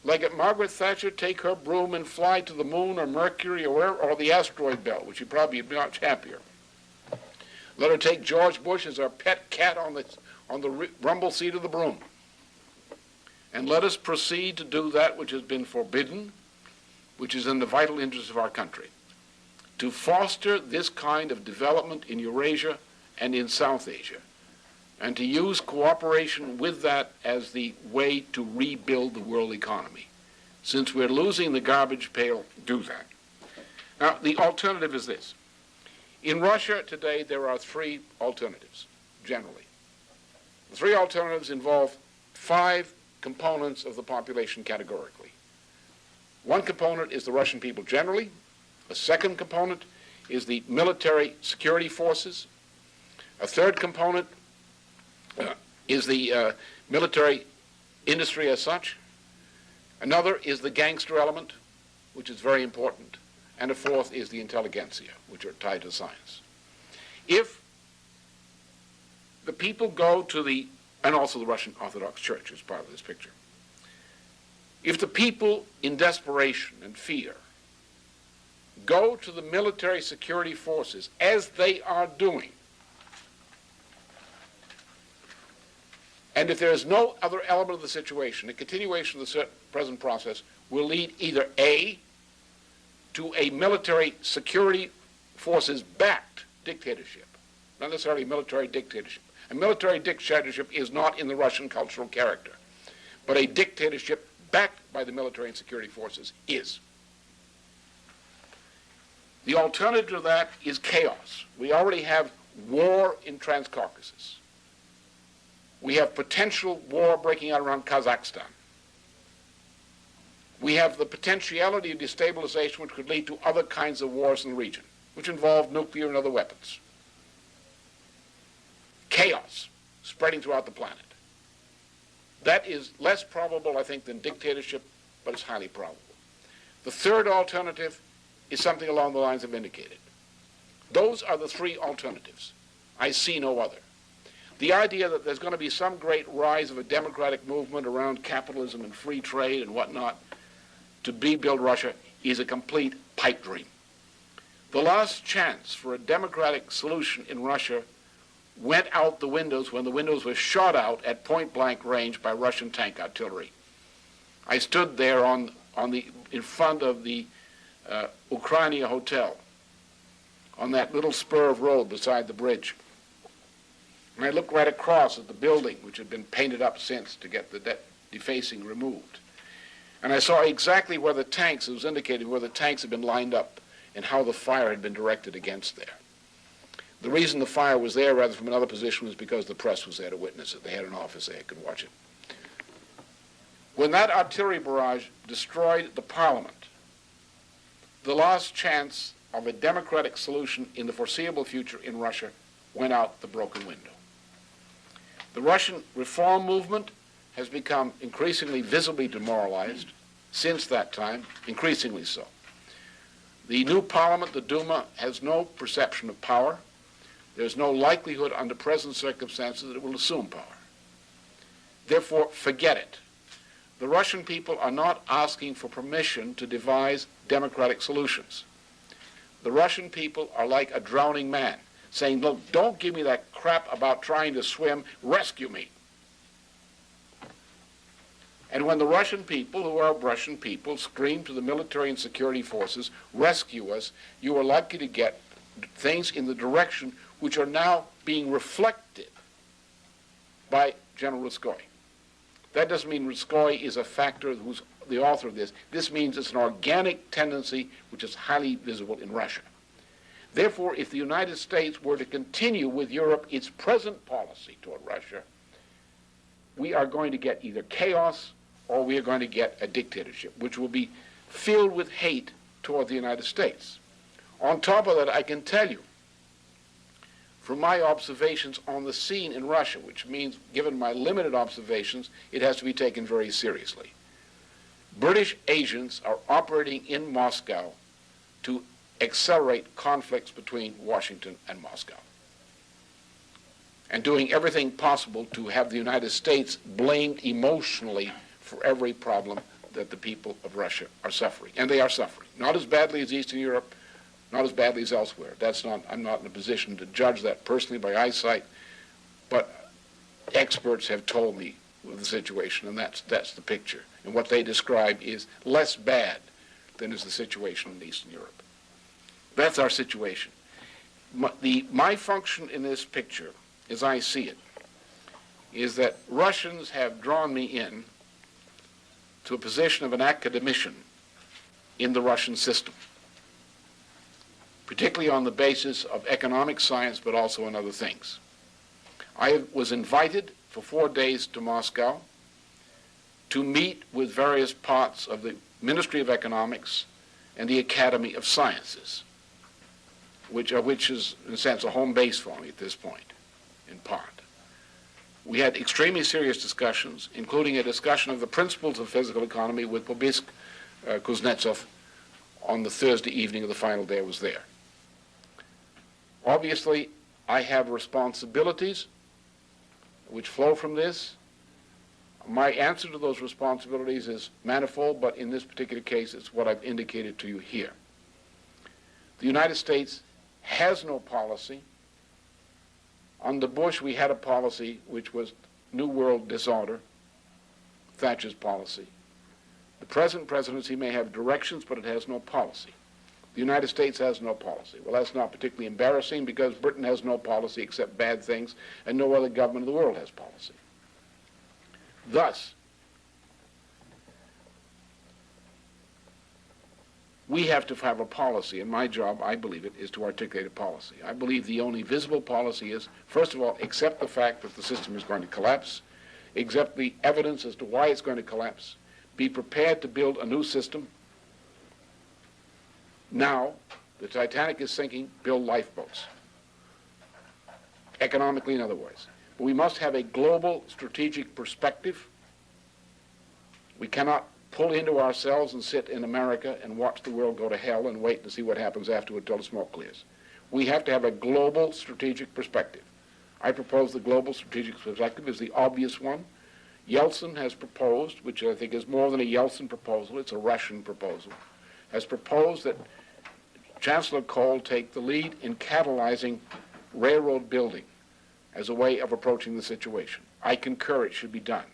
Let Margaret Thatcher take her broom and fly to the moon or Mercury or the asteroid belt, which would probably be much happier. Let her take George Bush as our pet cat on the rumble seat of the broom. And let us proceed to do that which has been forbidden, which is in the vital interest of our country, to foster this kind of development in Eurasia and in South Asia, and to use cooperation with that as the way to rebuild the world economy. Since we're losing the garbage pail, do that. Now, the alternative is this. In Russia today, there are three alternatives, generally. The three alternatives involve 5 components of the population categorically. One component is the Russian people generally. A second component is the military security forces. A third component is the military industry as such. Another is the gangster element, which is very important. And a fourth is the intelligentsia, which are tied to science. If the people go to the, and also the Russian Orthodox Church is part of this picture. If the people in desperation and fear go to the military security forces, as they are doing, and if there is no other element of the situation, a continuation of the present process will lead either A, to a military security forces-backed dictatorship, not necessarily military dictatorship. A military dictatorship is not in the Russian cultural character, but a dictatorship backed by the military and security forces is. The alternative to that is chaos. We already have war in Transcaucasus. We have potential war breaking out around Kazakhstan. We have the potentiality of destabilization which could lead to other kinds of wars in the region, which involve nuclear and other weapons. Chaos spreading throughout the planet. That is less probable, I think, than dictatorship, but it's highly probable. The third alternative is something along the lines I've indicated. Those are the three alternatives. I see no other. The idea that there's going to be some great rise of a democratic movement around capitalism and free trade and whatnot to rebuild Russia is a complete pipe dream. The last chance for a democratic solution in Russia went out the windows when the windows were shot out at point-blank range by Russian tank artillery. I stood there in front of the Ukrainia Hotel on that little spur of road beside the bridge. And I looked right across at the building, which had been painted up since to get the defacing removed. And I saw exactly where the tanks, it was indicated where the tanks had been lined up and how the fire had been directed against there. The reason the fire was there rather from another position was because the press was there to witness it. They had an office there, could watch it. When that artillery barrage destroyed the parliament, the last chance of a democratic solution in the foreseeable future in Russia went out the broken window. The Russian reform movement has become increasingly visibly demoralized since that time, increasingly so. The new parliament, the Duma, has no perception of power. There's no likelihood under present circumstances that it will assume power. Therefore, forget it. The Russian people are not asking for permission to devise democratic solutions. The Russian people are like a drowning man, saying, look, don't give me that crap about trying to swim, rescue me. And when the Russian people, who are Russian people, scream to the military and security forces, rescue us, you are likely to get things in the direction which are now being reflected by General Ruskoy. That doesn't mean Ruskoy is a factor who's the author of this. This means it's an organic tendency which is highly visible in Russia. Therefore, if the United States were to continue with Europe its present policy toward Russia, we are going to get either chaos or we are going to get a dictatorship, which will be filled with hate toward the United States. On top of that, I can tell you, from my observations on the scene in Russia, which means, given my limited observations, it has to be taken very seriously. British agents are operating in Moscow to accelerate conflicts between Washington and Moscow, and doing everything possible to have the United States blamed emotionally for every problem that the people of Russia are suffering. And they are suffering. Not as badly as Eastern Europe, not as badly as elsewhere. I'm not in a position to judge that personally by eyesight, but experts have told me of the situation, and that's the picture. And what they describe is less bad than is the situation in Eastern Europe. That's our situation. My function in this picture, as I see it, is that Russians have drawn me in to a position of an academician in the Russian system, particularly on the basis of economic science, but also in other things. I was invited for 4 days to Moscow to meet with various parts of the Ministry of Economics and the Academy of Sciences, which is, in a sense, a home base for me at this point, in part. We had extremely serious discussions, including a discussion of the principles of physical economy with Boris Kuznetsov on the Thursday evening of the final day I was there. Obviously, I have responsibilities which flow from this. My answer to those responsibilities is manifold, but in this particular case, it's what I've indicated to you here. The United States has no policy. Under Bush, we had a policy which was New World disorder, Thatcher's policy. The present presidency may have directions, but it has no policy. The United States has no policy. Well, that's not particularly embarrassing because Britain has no policy except bad things, and no other government in the world has policy. Thus, we have to have a policy, and my job, I believe it, is to articulate a policy. I believe the only visible policy is, first of all, accept the fact that the system is going to collapse, accept the evidence as to why it's going to collapse, be prepared to build a new system. Now, the Titanic is sinking, build lifeboats. Economically, in other words. But we must have a global strategic perspective. We cannot pull into ourselves and sit in America and watch the world go to hell and wait to see what happens afterward until the smoke clears. We have to have a global strategic perspective. I propose the global strategic perspective is the obvious one. Yeltsin has proposed, which I think is more than a Yeltsin proposal, it's a Russian proposal, has proposed that Chancellor Kohl take the lead in catalyzing railroad building as a way of approaching the situation. I concur it should be done.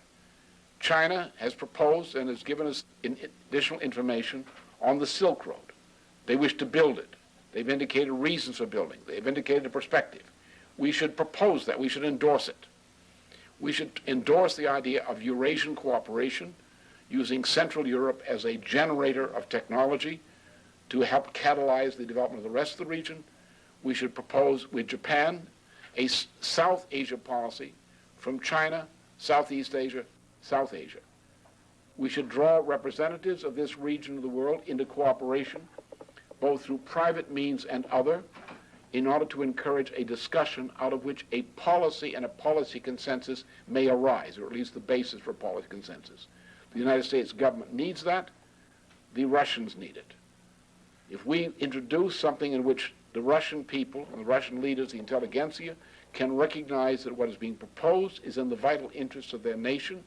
China has proposed and has given us additional information on the Silk Road. They wish to build it. They've indicated reasons for building. They've indicated a perspective. We should propose that. We should endorse it. We should endorse the idea of Eurasian cooperation, using Central Europe as a generator of technology to help catalyze the development of the rest of the region. We should propose with Japan a South Asia policy from China, Southeast Asia, South Asia. We should draw representatives of this region of the world into cooperation, both through private means and other, in order to encourage a discussion out of which a policy and a policy consensus may arise, or at least the basis for policy consensus. The United States government needs that. The Russians need it. If we introduce something in which the Russian people and the Russian leaders, the intelligentsia, can recognize that what is being proposed is in the vital interests of their nation,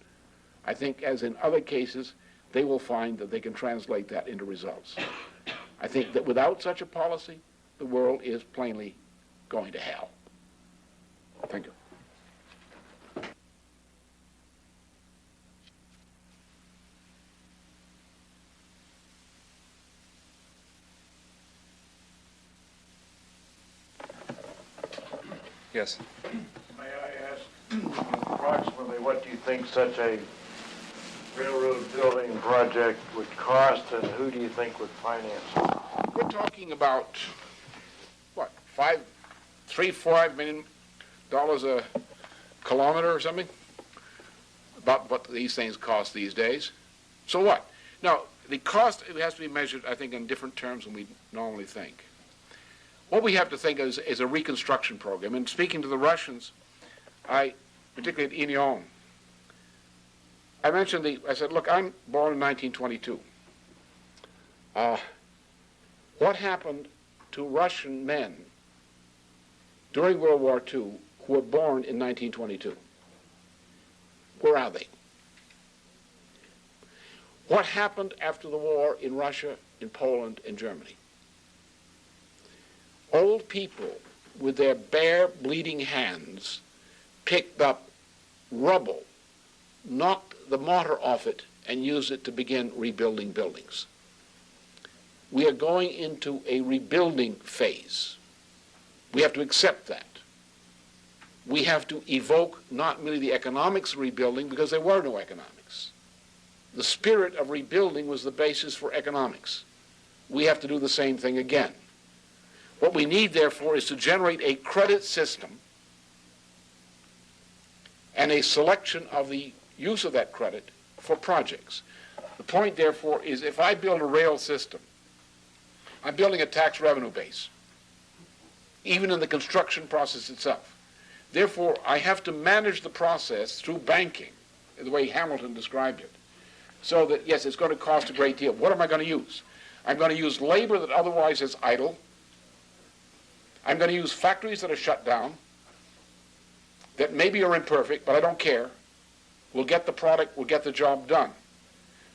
I think, as in other cases, they will find that they can translate that into results. I think that without such a policy, the world is plainly going to hell. Thank you. Yes. May I ask approximately what do you think such a railroad building project would cost, and who do you think would finance it? We're talking about, what, $5 million a kilometer or something? About what these things cost these days. So what? Now, the cost, it has to be measured, I think, in different terms than we normally think. What we have to think is a reconstruction program. And speaking to the Russians, particularly at Union, I mentioned I said, look, I'm born in 1922. What happened to Russian men during World War II who were born in 1922? Where are they? What happened after the war in Russia, in Poland, and Germany? Old people with their bare, bleeding hands picked up rubble, knocked the mortar off it, and used it to begin rebuilding buildings. We are going into a rebuilding phase. We have to accept that. We have to evoke not merely the economics of rebuilding, because there were no economics. The spirit of rebuilding was the basis for economics. We have to do the same thing again. What we need, therefore, is to generate a credit system and a selection of the use of that credit for projects. The point, therefore, is if I build a rail system, I'm building a tax revenue base, even in the construction process itself. Therefore, I have to manage the process through banking, the way Hamilton described it, so that, yes, it's going to cost a great deal. What am I going to use? I'm going to use labor that otherwise is idle. I'm going to use factories that are shut down. that maybe are imperfect, but I don't care. We'll get the product, we'll get the job done.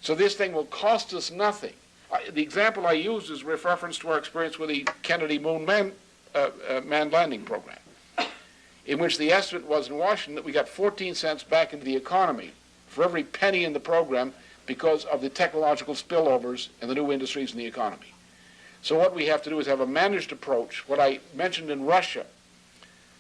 So this thing will cost us nothing. The example I use is with reference to our experience with the Kennedy manned landing program, in which the estimate was in Washington that we got 14 cents back into the economy for every penny in the program because of the technological spillovers and the new industries in the economy. So what we have to do is have a managed approach. What I mentioned in Russia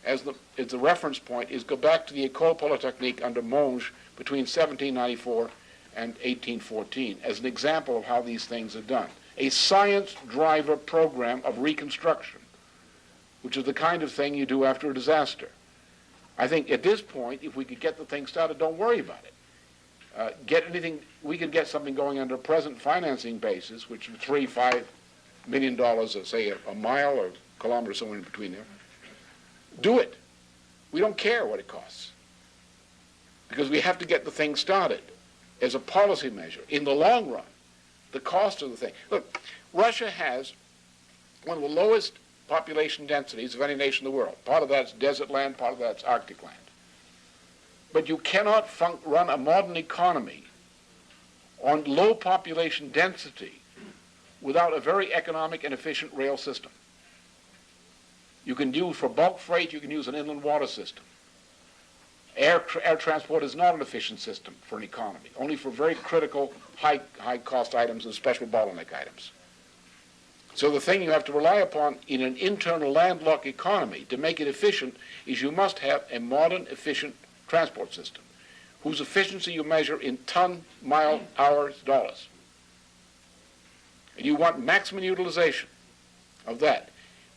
as the reference point is go back to the École Polytechnique under Monge between 1794 and 1814 as an example of how these things are done. A science driver program of reconstruction, which is the kind of thing you do after a disaster. I think at this point, if we could get the thing started, don't worry about it. We could get something going under a present financing basis, which is $3-5 million, or say a mile or kilometer, somewhere in between there. Do it. We don't care what it costs, because we have to get the thing started as a policy measure. In the long run, the cost of the thing. Look, Russia has one of the lowest population densities of any nation in the world. Part of that's desert land, part of that's Arctic land. But you cannot run a modern economy on low population density without a very economic and efficient rail system. You can use for bulk freight, you can use an inland water system. Air transport is not an efficient system for an economy, only for very critical high cost items and special bottleneck items. So the thing you have to rely upon in an internal landlocked economy to make it efficient is you must have a modern, efficient transport system whose efficiency you measure in ton, mile, hours, dollars. And you want maximum utilization of that.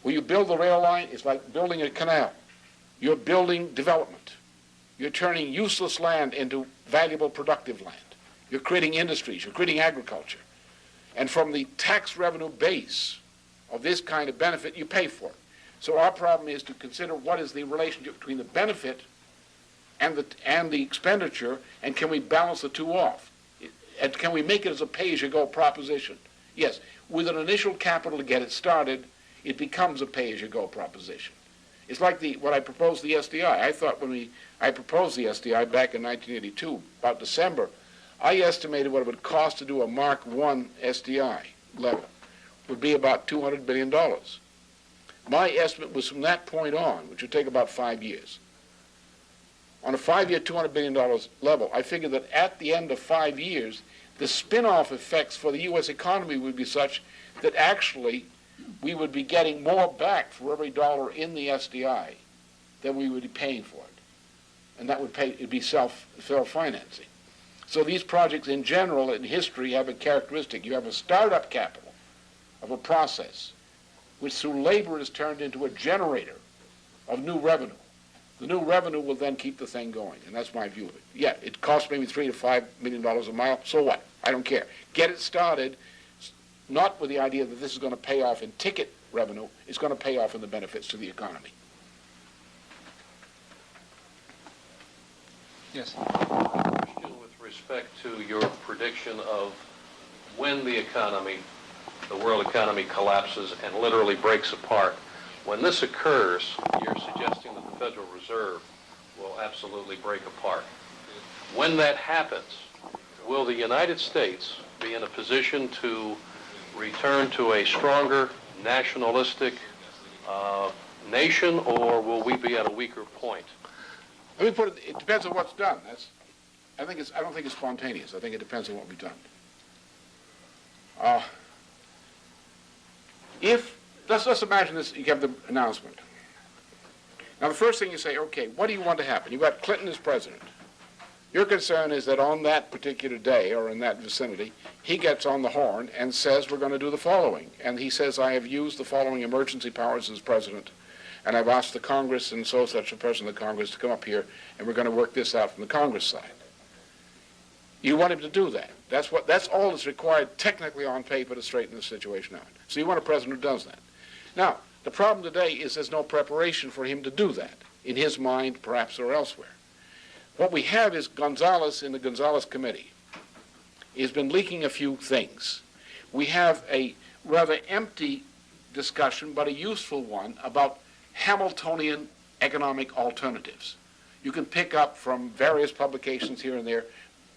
When you build the rail line, it's like building a canal. You're building development. You're turning useless land into valuable, productive land. You're creating industries. You're creating agriculture. And from the tax revenue base of this kind of benefit, you pay for it. So our problem is to consider what is the relationship between the benefit and the expenditure, and can we balance the two off? And can we make it as a pay-as-you-go proposition? Yes, with an initial capital to get it started, it becomes a pay-as-you-go proposition. It's like what I proposed the SDI. I thought when I proposed the SDI back in 1982, about December, I estimated what it would cost to do a Mark I SDI level would be about $200 billion. My estimate was from that point on, which would take about 5 years. On a 5-year, $200 billion level, I figured that at the end of 5 years, the spin-off effects for the U.S. economy would be such that actually we would be getting more back for every dollar in the SDI than we would be paying for it. And that would be self-financing. So these projects in general in history have a characteristic. You have a startup capital of a process which through labor is turned into a generator of new revenue. The new revenue will then keep the thing going, and that's my view of it. Yeah, it costs maybe $3 to $5 million a mile. So what? I don't care. Get it started, not with the idea that this is going to pay off in ticket revenue. It's going to pay off in the benefits to the economy. Yes. Question with respect to your prediction of when the world economy collapses and literally breaks apart. When this occurs, you're suggesting that the Federal Reserve will absolutely break apart. When that happens, will the United States be in a position to return to a stronger nationalistic nation, or will we be at a weaker point? Let me put it, it depends on what's done. I don't think it's spontaneous. I think it depends on what we've done. Let's imagine this, you have the announcement. Now the first thing you say, okay, what do you want to happen? You've got Clinton as president. Your concern is that on that particular day or in that vicinity, he gets on the horn and says we're going to do the following. And he says, I have used the following emergency powers as president, and I've asked the Congress and so such a person of the Congress to come up here, and we're going to work this out from the Congress side. You want him to do that. That's all that's required technically on paper to straighten the situation out. So you want a president who does that. Now, the problem today is there's no preparation for him to do that, in his mind, perhaps, or elsewhere. What we have is Gonzales in the Gonzales Committee. He's been leaking a few things. We have a rather empty discussion, but a useful one, about Hamiltonian economic alternatives. You can pick up from various publications here and there,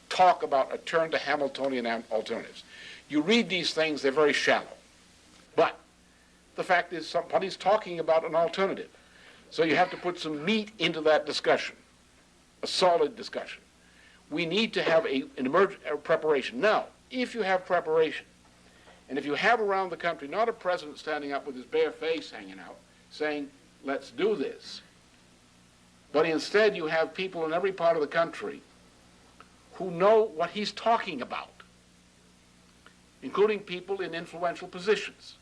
talk about a turn to Hamiltonian alternatives. You read these things, they're very shallow. But the fact is somebody's talking about an alternative. So you have to put some meat into that discussion, a solid discussion. We need to have a preparation. Now, if you have preparation, and if you have around the country not a president standing up with his bare face hanging out, saying, let's do this, but instead you have people in every part of the country who know what he's talking about, including people in influential positions,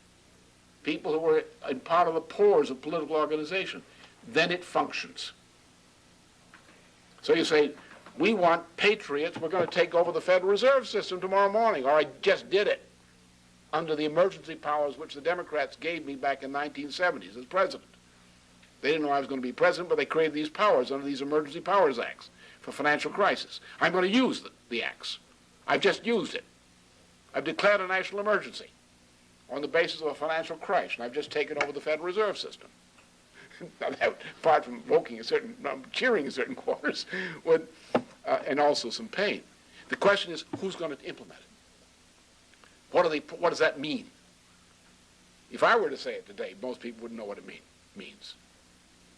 people who are in part of the pores of political organization, then it functions. So you say, we want patriots, we're going to take over the Federal Reserve System tomorrow morning, or I just did it under the emergency powers which the Democrats gave me back in 1970s as president. They didn't know I was going to be president, but they created these powers under these Emergency Powers Acts for financial crisis. I'm going to use the acts. I've just used it. I've declared a national emergency on the basis of a financial crash, and I've just taken over the Federal Reserve System. Apart from cheering in certain quarters, and also some pain. The question is, who's going to implement it? What does that mean? If I were to say it today, most people wouldn't know what it means.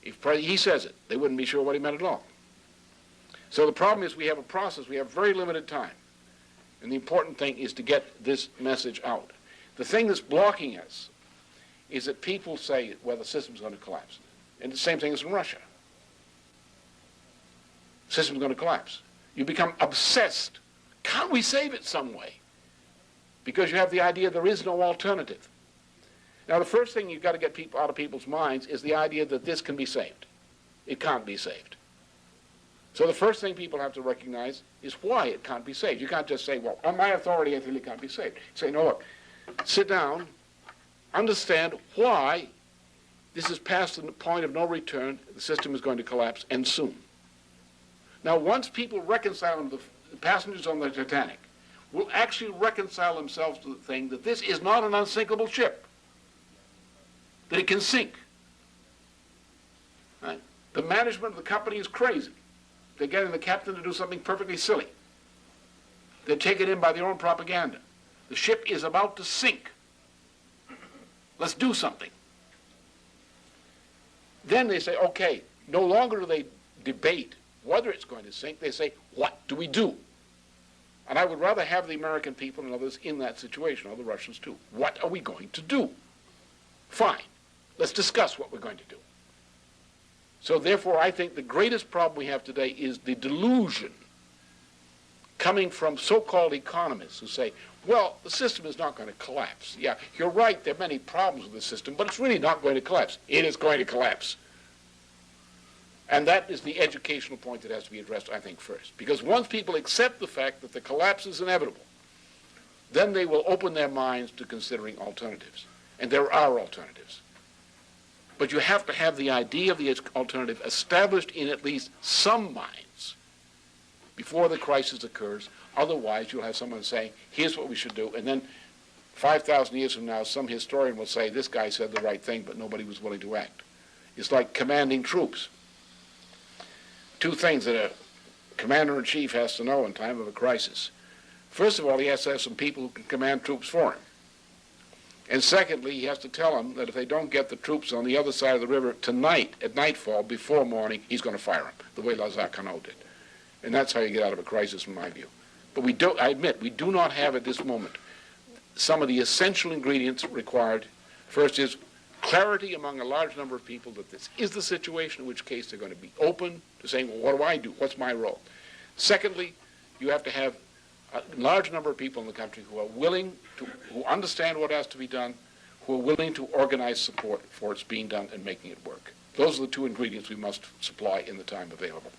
If he says it, they wouldn't be sure what he meant at all. So the problem is we have a process, we have very limited time. And the important thing is to get this message out. The thing that's blocking us is that people say, well, the system's going to collapse. And the same thing is in Russia. The system's going to collapse. You become obsessed. Can't we save it some way? Because you have the idea there is no alternative. Now, the first thing you've got to get people out of people's minds is the idea that this can be saved. It can't be saved. So the first thing people have to recognize is why it can't be saved. You can't just say, well, on my authority, I feel it can't be saved. Say, no, look, sit down, understand why this is past the point of no return, the system is going to collapse, and soon. Now, once people reconcile, the passengers on the Titanic will actually reconcile themselves to the thing that this is not an unsinkable ship, that it can sink. Right? The management of the company is crazy. They're getting the captain to do something perfectly silly. They're taken in by their own propaganda. The ship is about to sink. Let's do something. Then they say, okay, no longer do they debate whether it's going to sink. They say, what do we do? And I would rather have the American people and others in that situation, or the Russians too. What are we going to do? Fine. Let's discuss what we're going to do. So therefore, I think the greatest problem we have today is the delusion coming from so-called economists who say, well, the system is not going to collapse. Yeah, you're right, there are many problems with the system, but it's really not going to collapse. It is going to collapse. And that is the educational point that has to be addressed, I think, first. Because once people accept the fact that the collapse is inevitable, then they will open their minds to considering alternatives. And there are alternatives. But you have to have the idea of the alternative established in at least some minds before the crisis occurs. Otherwise, you'll have someone saying, here's what we should do. And then 5,000 years from now, some historian will say, this guy said the right thing, but nobody was willing to act. It's like commanding troops. Two things that a commander-in-chief has to know in time of a crisis. First of all, he has to have some people who can command troops for him. And secondly, he has to tell them that if they don't get the troops on the other side of the river tonight, at nightfall, before morning, he's going to fire them, the way Lazare-Carnot did. And that's how you get out of a crisis, in my view. But we do, I admit, we do not have at this moment some of the essential ingredients required. First is clarity among a large number of people that this is the situation, in which case they're going to be open to saying, well, what do I do? What's my role? Secondly, you have to have a large number of people in the country who are willing to, who understand what has to be done, who are willing to organize support for its being done and making it work. Those are the two ingredients we must supply in the time available.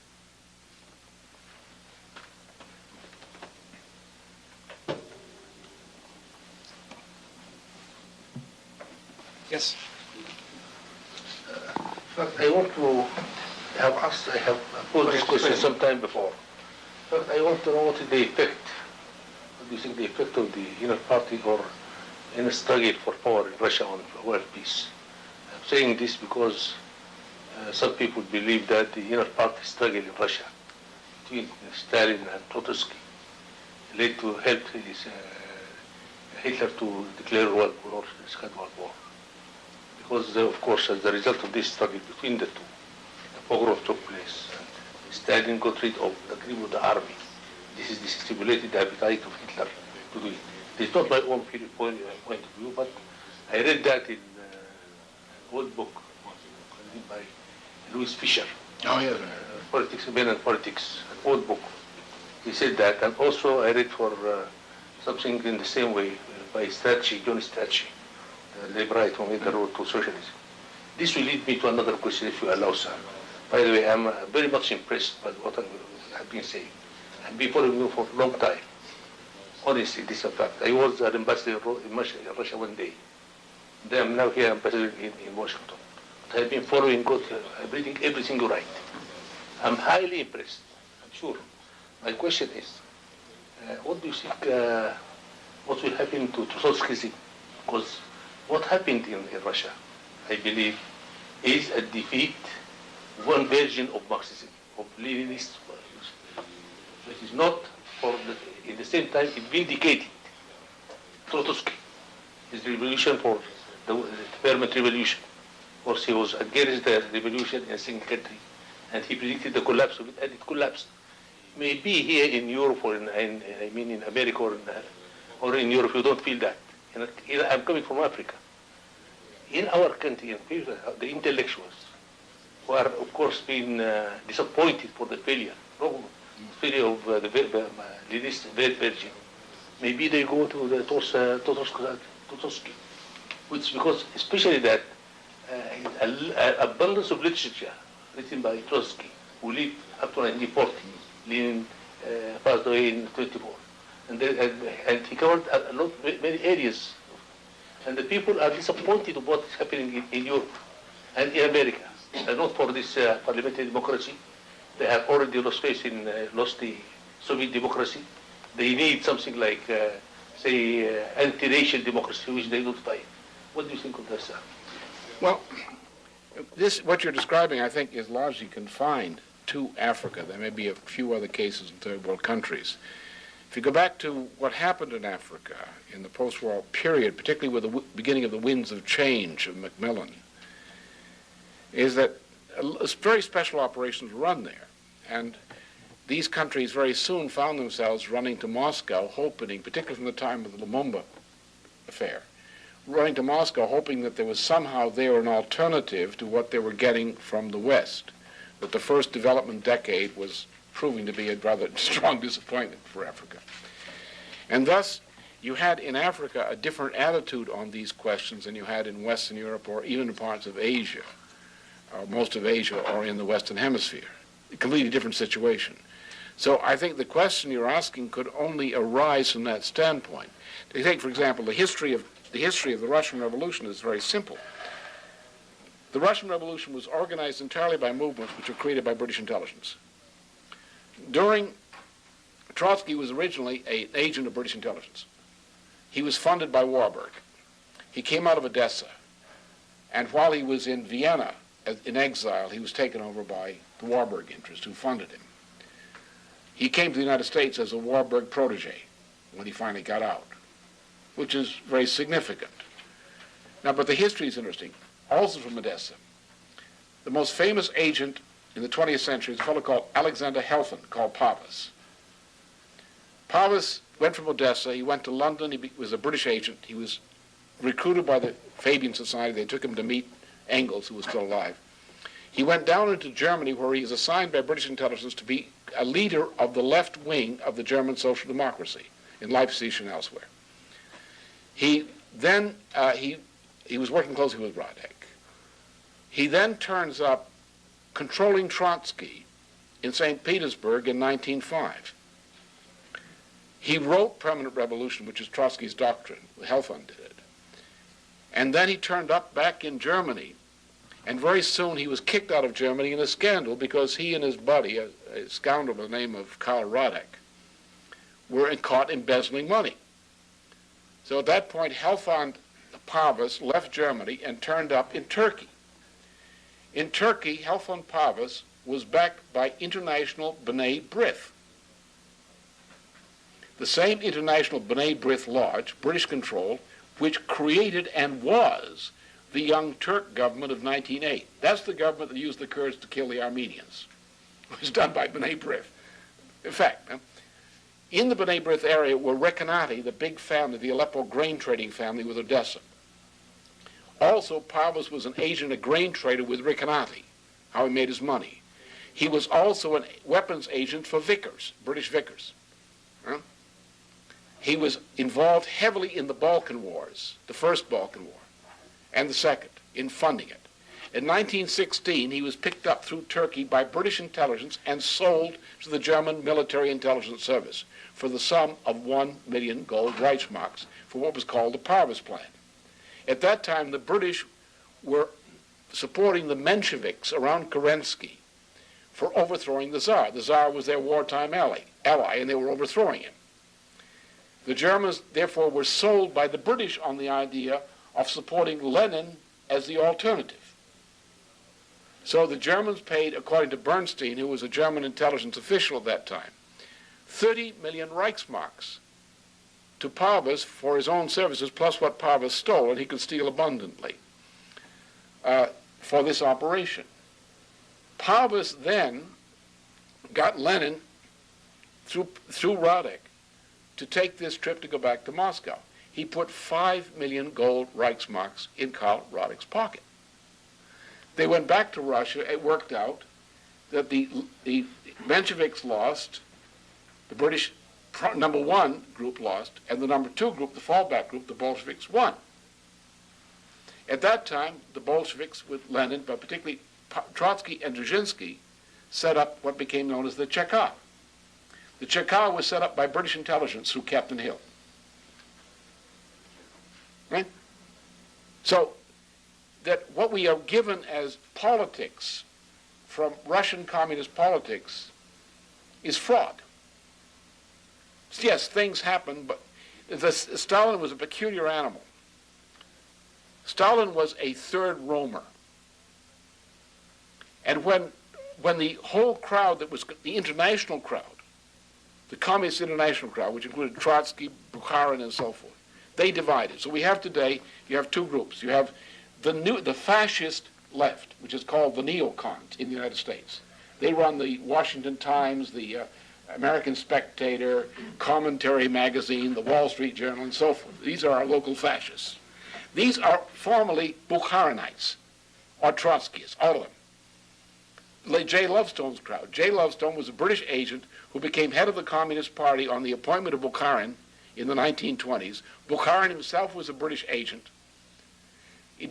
Yes. I want to have asked, I have posed this question sometime before. But I want to know what is the effect, what do you think the effect of the Unit Party or in a struggle for power in Russia on world peace? I'm saying this because some people believe that the inner party struggle in Russia between Stalin and Trotsky led to help Hitler to declare World War, the Second World War. Because, of course, as a result of this struggle between the two, the pogrom took place, and Stalin got rid of the cream of the army. This is the stimulated appetite of Hitler to do it. It's not my own point of view, but I read that in an old book written by Louis Fisher. Oh, yeah. Politics, Men and Politics, an old book. He said that, and also I read for something in the same way by Strachey, John Strachey, the liberal who made the road to socialism. This will lead me to another question, if you allow, sir. By the way, I'm very much impressed by what I've been saying. I've been following you for a long time. Honestly, this is a fact. I was an ambassador in Russia one day. Then I'm now here ambassador in Washington. But I've been following God, I'm reading everything you write. I'm highly impressed, I'm sure. My question is, what do you think, what will happen to Trotskyism? Because what happened in Russia, I believe, is a defeat, one version of Marxism, of Leninist values. It is not for the, in the same time, it vindicated Trotsky, his revolution for the permanent revolution. Of course, he was against the revolution in a single country, and he predicted the collapse of it, and it collapsed. Maybe here in Europe or in America or in Europe, you don't feel that. I'm coming from Africa. In our country, the intellectuals who are, of course, being disappointed for the failure of the Leninist version, maybe they go to the Trotsky, which because especially that abundance of literature written by Trotsky, who lived up to 1940. Lenin passed away in 24. And he covered many areas. And the people are disappointed of what is happening in Europe and in America. And not for this parliamentary democracy. They have already lost faith in, lost the Soviet democracy. They need something like, say, anti-racial democracy, which they don't find. What do you think of that, sir? Well, what you're describing, I think, is largely confined to Africa. There may be a few other cases in third world countries. If you go back to what happened in Africa in the post-war period, particularly with the beginning of the winds of change of Macmillan, is that very special operations were run there. And these countries very soon found themselves running to Moscow, hoping, particularly from the time of the Lumumba affair, running to Moscow hoping that there was somehow there an alternative to what they were getting from the West. That the first development decade was proving to be a rather strong disappointment for Africa. And thus, you had in Africa a different attitude on these questions than you had in Western Europe or even in parts of Asia, or most of Asia, or in the Western Hemisphere. A completely different situation. So I think the question you're asking could only arise from that standpoint. To take, for example, the history of the Russian Revolution is very simple. The Russian Revolution was organized entirely by movements which were created by British intelligence. Trotsky was originally an agent of British intelligence. He was funded by Warburg. He came out of Odessa, and while he was in Vienna in exile, he was taken over by the Warburg interest who funded him. He came to the United States as a Warburg protege when he finally got out, which is very significant. Now, but the history is interesting. Also from Odessa. The most famous agent in the 20th century is a fellow called Alexander Helfand, called Pavas. Pavas went from Odessa, he went to London, he was a British agent, he was recruited by the Fabian Society, they took him to meet Engels, who was still alive. He went down into Germany where he was assigned by British intelligence to be a leader of the left wing of the German social democracy in Leipzig and elsewhere. He was working closely with Radek. He then turns up controlling Trotsky in St. Petersburg in 1905. He wrote Permanent Revolution, which is Trotsky's doctrine. Helfand did it. And then he turned up back in Germany, and very soon he was kicked out of Germany in a scandal because he and his buddy, a scoundrel by the name of Karl Radek, were caught embezzling money. So at that point, Helfand Pavas left Germany and turned up in Turkey. In Turkey, Helfon Parvus was backed by international B'nai B'rith. The same international B'nai B'rith Lodge, British-controlled, which created and was the Young Turk government of 1908. That's the government that used the Kurds to kill the Armenians. It was done by B'nai B'rith. In fact, in the B'nai B'rith area were Rekanati, the big family, the Aleppo grain trading family with Odessa. Also, Parvus was an agent, a grain trader with Rekanati, how he made his money. He was also a weapons agent for Vickers, British Vickers. He was involved heavily in the Balkan Wars, the first Balkan War, and the second, in funding it. In 1916, he was picked up through Turkey by British intelligence and sold to the German military intelligence service for the sum of 1 million gold Reichsmarks for what was called the Parvus Plan. At that time, the British were supporting the Mensheviks around Kerensky for overthrowing the Tsar. The Tsar was their wartime ally, and they were overthrowing him. The Germans, therefore, were sold by the British on the idea of supporting Lenin as the alternative. So the Germans paid, according to Bernstein, who was a German intelligence official at that time, 30 million Reichsmarks to Parvus for his own services, plus what Parvus stole, and he could steal abundantly, for this operation. Parvus then got Lenin, through Radek, to take this trip to go back to Moscow. He put 5 million gold Reichsmarks in Karl Radek's pocket. They went back to Russia. It worked out that the Mensheviks lost, the British number one group lost, and the number two group, the fallback group, the Bolsheviks, won. At that time, the Bolsheviks with Lenin, but particularly Trotsky and Dzerzhinsky, set up what became known as the Cheka. The Cheka was set up by British intelligence through Captain Hill. Right? So that what we are given as politics from Russian communist politics is fraud. Yes, things happen, but Stalin was a peculiar animal. Stalin was a third roamer. And when the whole crowd that was the international crowd, the Communist International crowd, which included Trotsky, Bukharin, and so forth, they divided. So we have today, you have two groups. You have the fascist left, which is called the neocons in the United States. They run the Washington Times, the American Spectator, Commentary Magazine, the Wall Street Journal, and so forth. These are our local fascists. These are formerly Bukharinites, or Trotskyists, all of them. J. Lovestone's crowd. J. Lovestone was a British agent who became head of the Communist Party on the appointment of Bukharin in the 1920s. Bukharin himself was a British agent.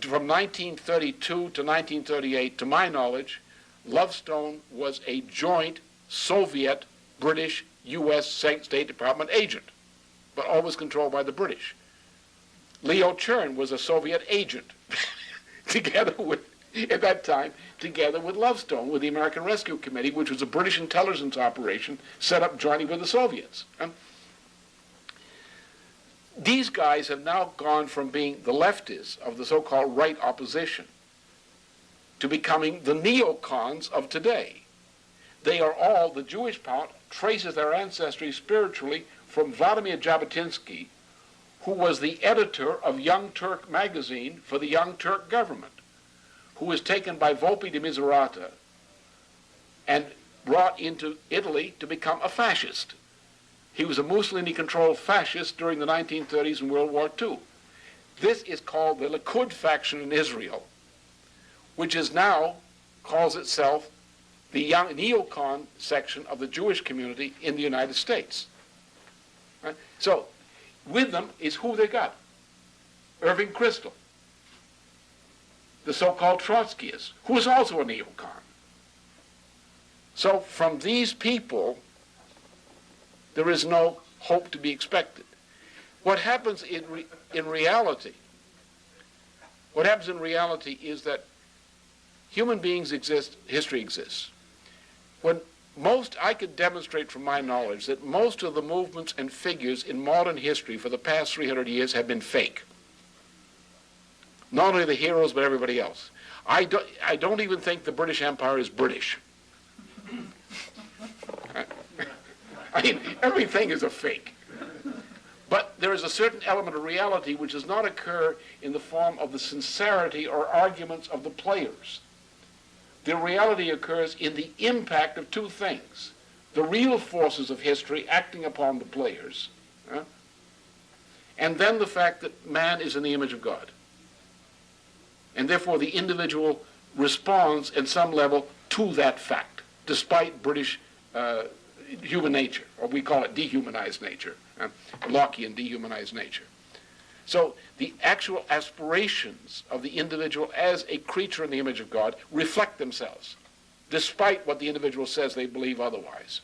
From 1932 to 1938, to my knowledge, Lovestone was a joint Soviet, British, U.S. State Department agent, but always controlled by the British. Leo Chern was a Soviet agent, together with, at that time, together with Lovestone, with the American Rescue Committee, which was a British intelligence operation set up jointly with the Soviets. These guys have now gone from being the leftists of the so-called right opposition to becoming the neocons of today. They are all, the Jewish part traces their ancestry spiritually from Vladimir Jabotinsky, who was the editor of Young Turk magazine for the Young Turk government, who was taken by Volpi de Misurata and brought into Italy to become a fascist. He was a Mussolini-controlled fascist during the 1930s and World War II. This is called the Likud faction in Israel, which is now calls itself the young neocon section of the Jewish community in the United States. Right? So, with them is who they got. Irving Kristol, the so-called Trotskyists, who is also a neocon. So from these people, there is no hope to be expected. What happens in reality is that human beings exist, history exists. I could demonstrate from my knowledge that most of the movements and figures in modern history for the past 300 years have been fake. Not only the heroes, but everybody else. I don't even think the British Empire is British. I mean, everything is a fake. But there is a certain element of reality which does not occur in the form of the sincerity or arguments of the players. The reality occurs in the impact of two things: the real forces of history acting upon the players, and then the fact that man is in the image of God. And therefore the individual responds at some level to that fact, despite British human nature, or we call it dehumanized nature, Lockean dehumanized nature. So the actual aspirations of the individual as a creature in the image of God reflect themselves, despite what the individual says they believe otherwise.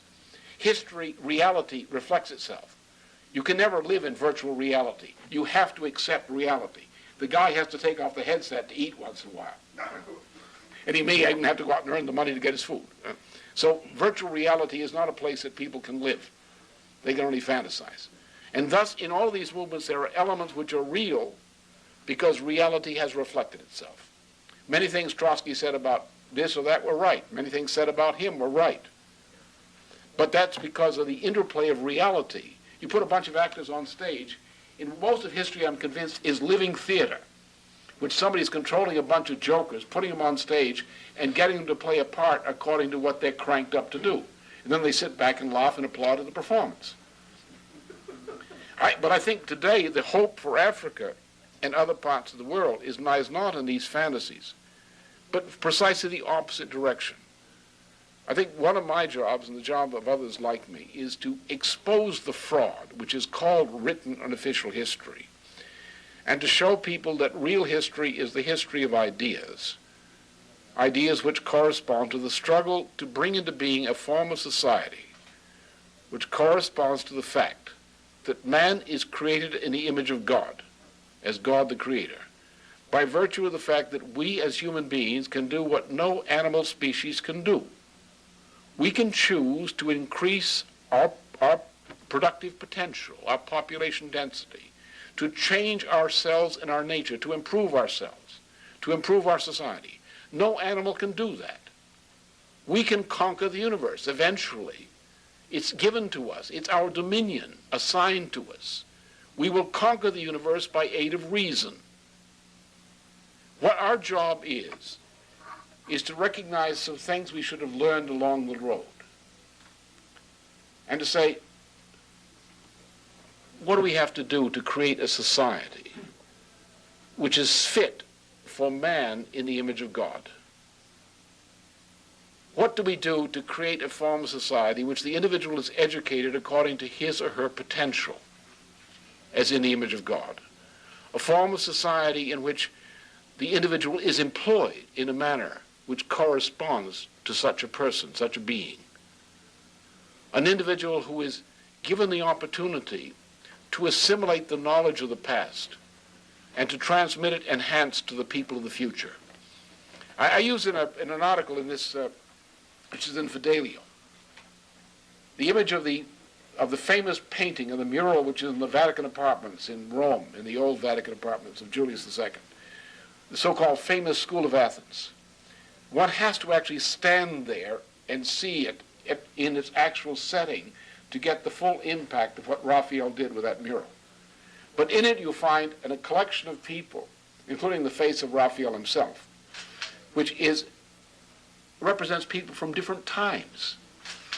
History, reality, reflects itself. You can never live in virtual reality. You have to accept reality. The guy has to take off the headset to eat once in a while. And he may even have to go out and earn the money to get his food. So virtual reality is not a place that people can live. They can only fantasize. And thus, in all of these movements, there are elements which are real because reality has reflected itself. Many things Trotsky said about this or that were right. Many things said about him were right. But that's because of the interplay of reality. You put a bunch of actors on stage. In most of history, I'm convinced, is living theater, which somebody's controlling a bunch of jokers, putting them on stage, and getting them to play a part according to what they're cranked up to do. And then they sit back and laugh and applaud at the performance. But I think today the hope for Africa and other parts of the world lies not in these fantasies, but precisely the opposite direction. I think one of my jobs, and the job of others like me, is to expose the fraud, which is called written and official history, and to show people that real history is the history of ideas, ideas which correspond to the struggle to bring into being a form of society which corresponds to the fact that man is created in the image of God, as God the Creator, by virtue of the fact that we as human beings can do what no animal species can do. We can choose to increase our productive potential, our population density, to change ourselves and our nature, to improve ourselves, to improve our society. No animal can do that. We can conquer the universe eventually. It's given to us. It's our dominion assigned to us. We will conquer the universe by aid of reason. What our job is to recognize some things we should have learned along the road. And to say, what do we have to do to create a society which is fit for man in the image of God? What do we do to create a form of society which the individual is educated according to his or her potential, as in the image of God? A form of society in which the individual is employed in a manner which corresponds to such a person, such a being. An individual who is given the opportunity to assimilate the knowledge of the past and to transmit it enhanced to the people of the future. I use in an article in this, which is in Fidelio, the image of the famous painting of the mural which is in the Vatican apartments in Rome, in the old Vatican apartments of Julius II, the so-called famous School of Athens. One has to actually stand there and see it in its actual setting to get the full impact of what Raphael did with that mural. But in it you'll find a collection of people, including the face of Raphael himself, which represents people from different times,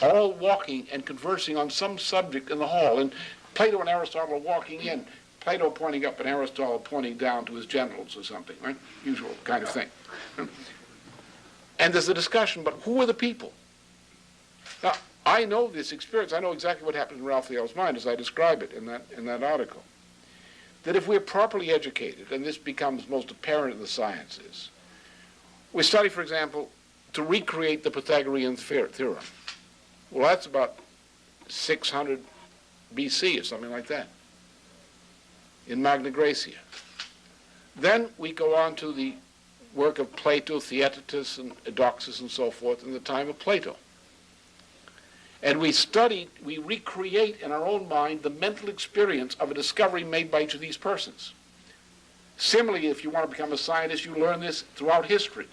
all walking and conversing on some subject in the hall. And Plato and Aristotle are walking in, Plato pointing up and Aristotle pointing down to his genitals or something, right? Usual kind of thing. And there's a discussion, but who are the people? Now, I know this experience. I know exactly what happened in Raphael's mind as I describe it in that article. That if we're properly educated, and this becomes most apparent in the sciences, we study, for example, to recreate the Pythagorean theorem. Well, that's about 600 BC or something like that in Magna Graecia. Then we go on to the work of Plato, Theaetetus, and Eudoxus, and so forth in the time of Plato. And we recreate in our own mind the mental experience of a discovery made by each of these persons. Similarly, if you want to become a scientist, you learn this throughout history.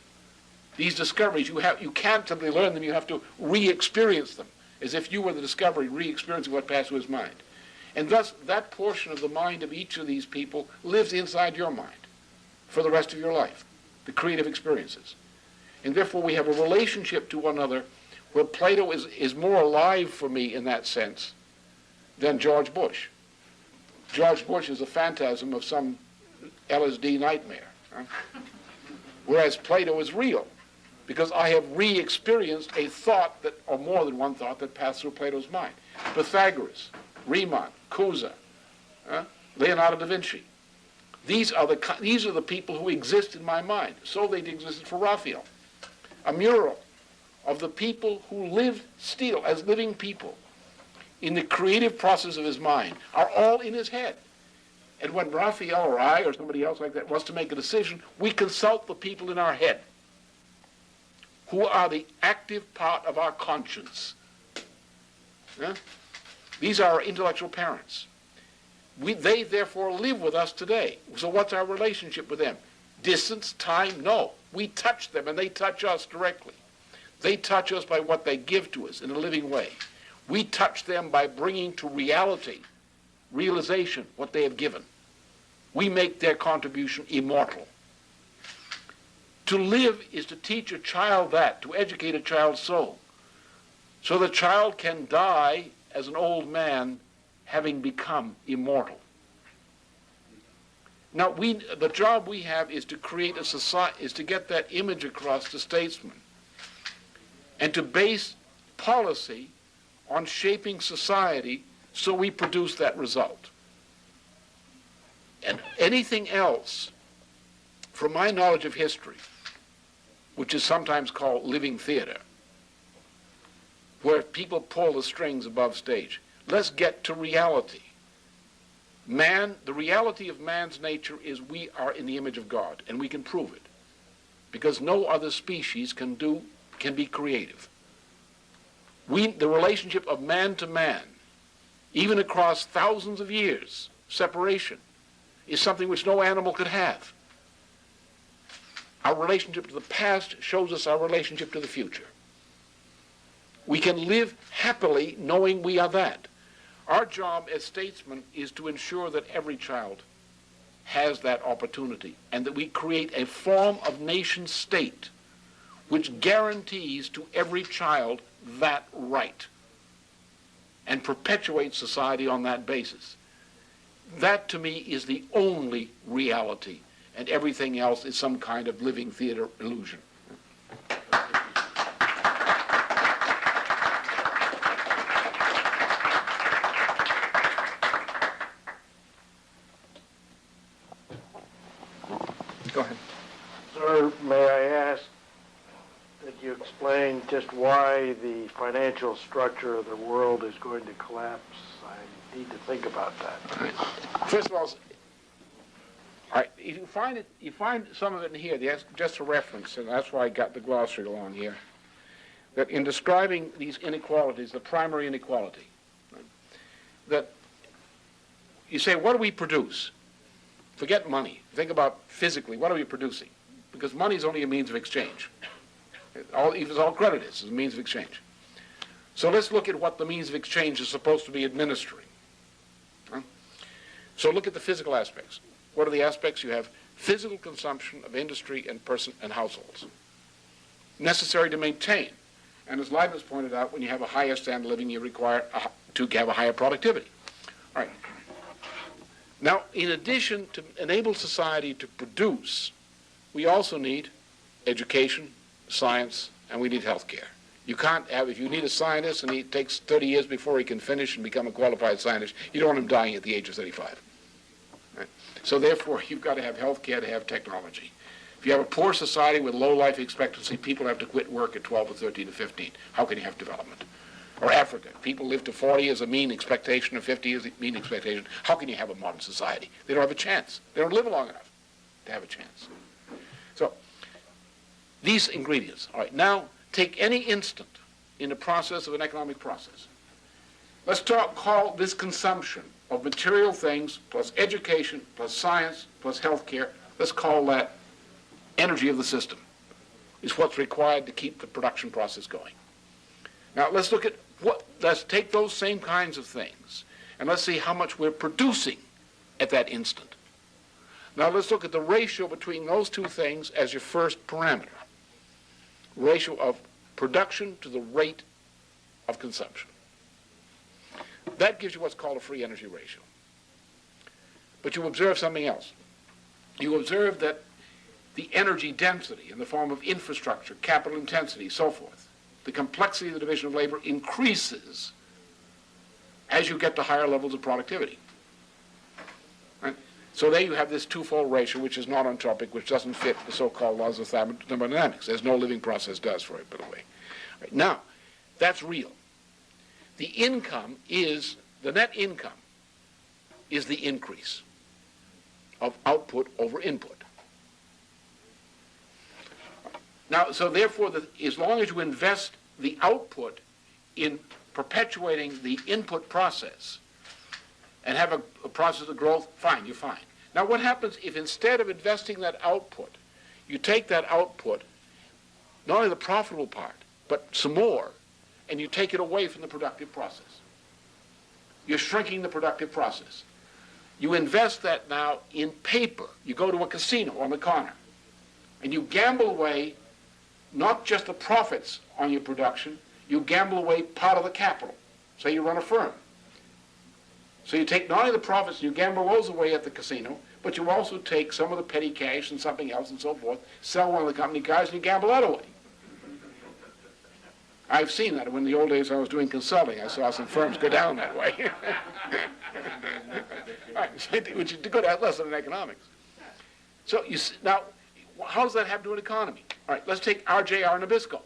These discoveries, you can't simply learn them, you have to re-experience them, as if you were the discovery, re-experiencing what passed through his mind. And thus, that portion of the mind of each of these people lives inside your mind for the rest of your life, the creative experiences. And therefore, we have a relationship to one another where Plato is more alive for me in that sense than George Bush. George Bush is a phantasm of some LSD nightmare, huh? Whereas Plato is real, because I have re-experienced a thought that, or more than one thought, that passed through Plato's mind. Pythagoras, Riemann, Cusa, Leonardo da Vinci. These are the people who exist in my mind. So they existed for Raphael. A mural of the people who live still as living people in the creative process of his mind are all in his head. And when Raphael or I or somebody else like that wants to make a decision, we consult the people in our head who are the active part of our conscience. These are our intellectual parents. They therefore live with us today. So what's our relationship with them? Distance, time? No. We touch them and they touch us directly. They touch us by what they give to us in a living way. We touch them by bringing to reality, realization, what they have given. We make their contribution immortal. To live is to teach a child that, to educate a child's soul, so the child can die as an old man having become immortal. Now, the job we have is to create a society, is to get that image across to statesmen, and to base policy on shaping society so we produce that result. And anything else, from my knowledge of history, which is sometimes called living theater, where people pull the strings above stage, let's get to reality. Man, the reality of man's nature is we are in the image of God, and we can prove it, because no other species can be creative. The relationship of man to man, even across thousands of years, separation, is something which no animal could have. Our relationship to the past shows us our relationship to the future. We can live happily knowing we are that. Our job as statesmen is to ensure that every child has that opportunity, and that we create a form of nation state which guarantees to every child that right and perpetuates society on that basis. That, to me, is the only reality, and everything else is some kind of living theater illusion. Go ahead. Sir, may I ask that you explain just why the financial structure of the world is going to collapse? I need to think about that. First of all, if you find some of it in here, just a reference, and that's why I got the glossary along here, that in describing these inequalities, the primary inequality, that you say, what do we produce? Forget money. Think about physically, what are we producing? Because money is only a means of exchange. It's all credit is a means of exchange. So let's look at what the means of exchange is supposed to be administering. So look at the physical aspects. What are the aspects? You have physical consumption of industry and person and households, necessary to maintain. And as Leibniz pointed out, when you have a higher standard of living, you require to have a higher productivity. All right. Now, in addition to enable society to produce, we also need education, science, and we need health care. You can't have, if you need a scientist and he takes 30 years before he can finish and become a qualified scientist, you don't want him dying at the age of 35. Right? So therefore, you've got to have health care to have technology. If you have a poor society with low life expectancy, people have to quit work at 12 or 13 or 15. How can you have development? Or Africa, people live to 40 as a mean expectation or 50 as a mean expectation. How can you have a modern society? They don't have a chance. They don't live long enough to have a chance. So, these ingredients. All right, now take any instant in the process of an economic process. Let's call this consumption of material things plus education plus science plus healthcare, let's call that energy of the system, is what's required to keep the production process going. Now let's look at let's take those same kinds of things and let's see how much we're producing at that instant. Now let's look at the ratio between those two things as your first parameter. Ratio of production to the rate of consumption. That gives you what's called a free energy ratio. But you observe something else. You observe that the energy density in the form of infrastructure, capital intensity, so forth, the complexity of the division of labor increases as you get to higher levels of productivity. Right? So there you have this twofold ratio, which is not entropic, which doesn't fit the so-called laws of thermodynamics, as no living process does, for it, by the way. Right. Now, that's real. The income is, the net income is the increase of output over input. Now, so therefore, as long as you invest the output in perpetuating the input process and have a process of growth, fine, you're fine. Now, what happens if instead of investing that output, you take that output, not only the profitable part, but some more, and you take it away from the productive process? You're shrinking the productive process. You invest that now in paper. You go to a casino on the corner, and you gamble away not just the profits on your production, you gamble away part of the capital. Say you run a firm. So you take not only the profits and you gamble those away at the casino, but you also take some of the petty cash and something else and so forth, sell one of the company cars and you gamble that away. I've seen that. In the old days I was doing consulting, I saw some firms go down that way. Right, which is a good lesson in economics. So you see, now, how does that happen to an economy? All right, let's take RJR Nabisco.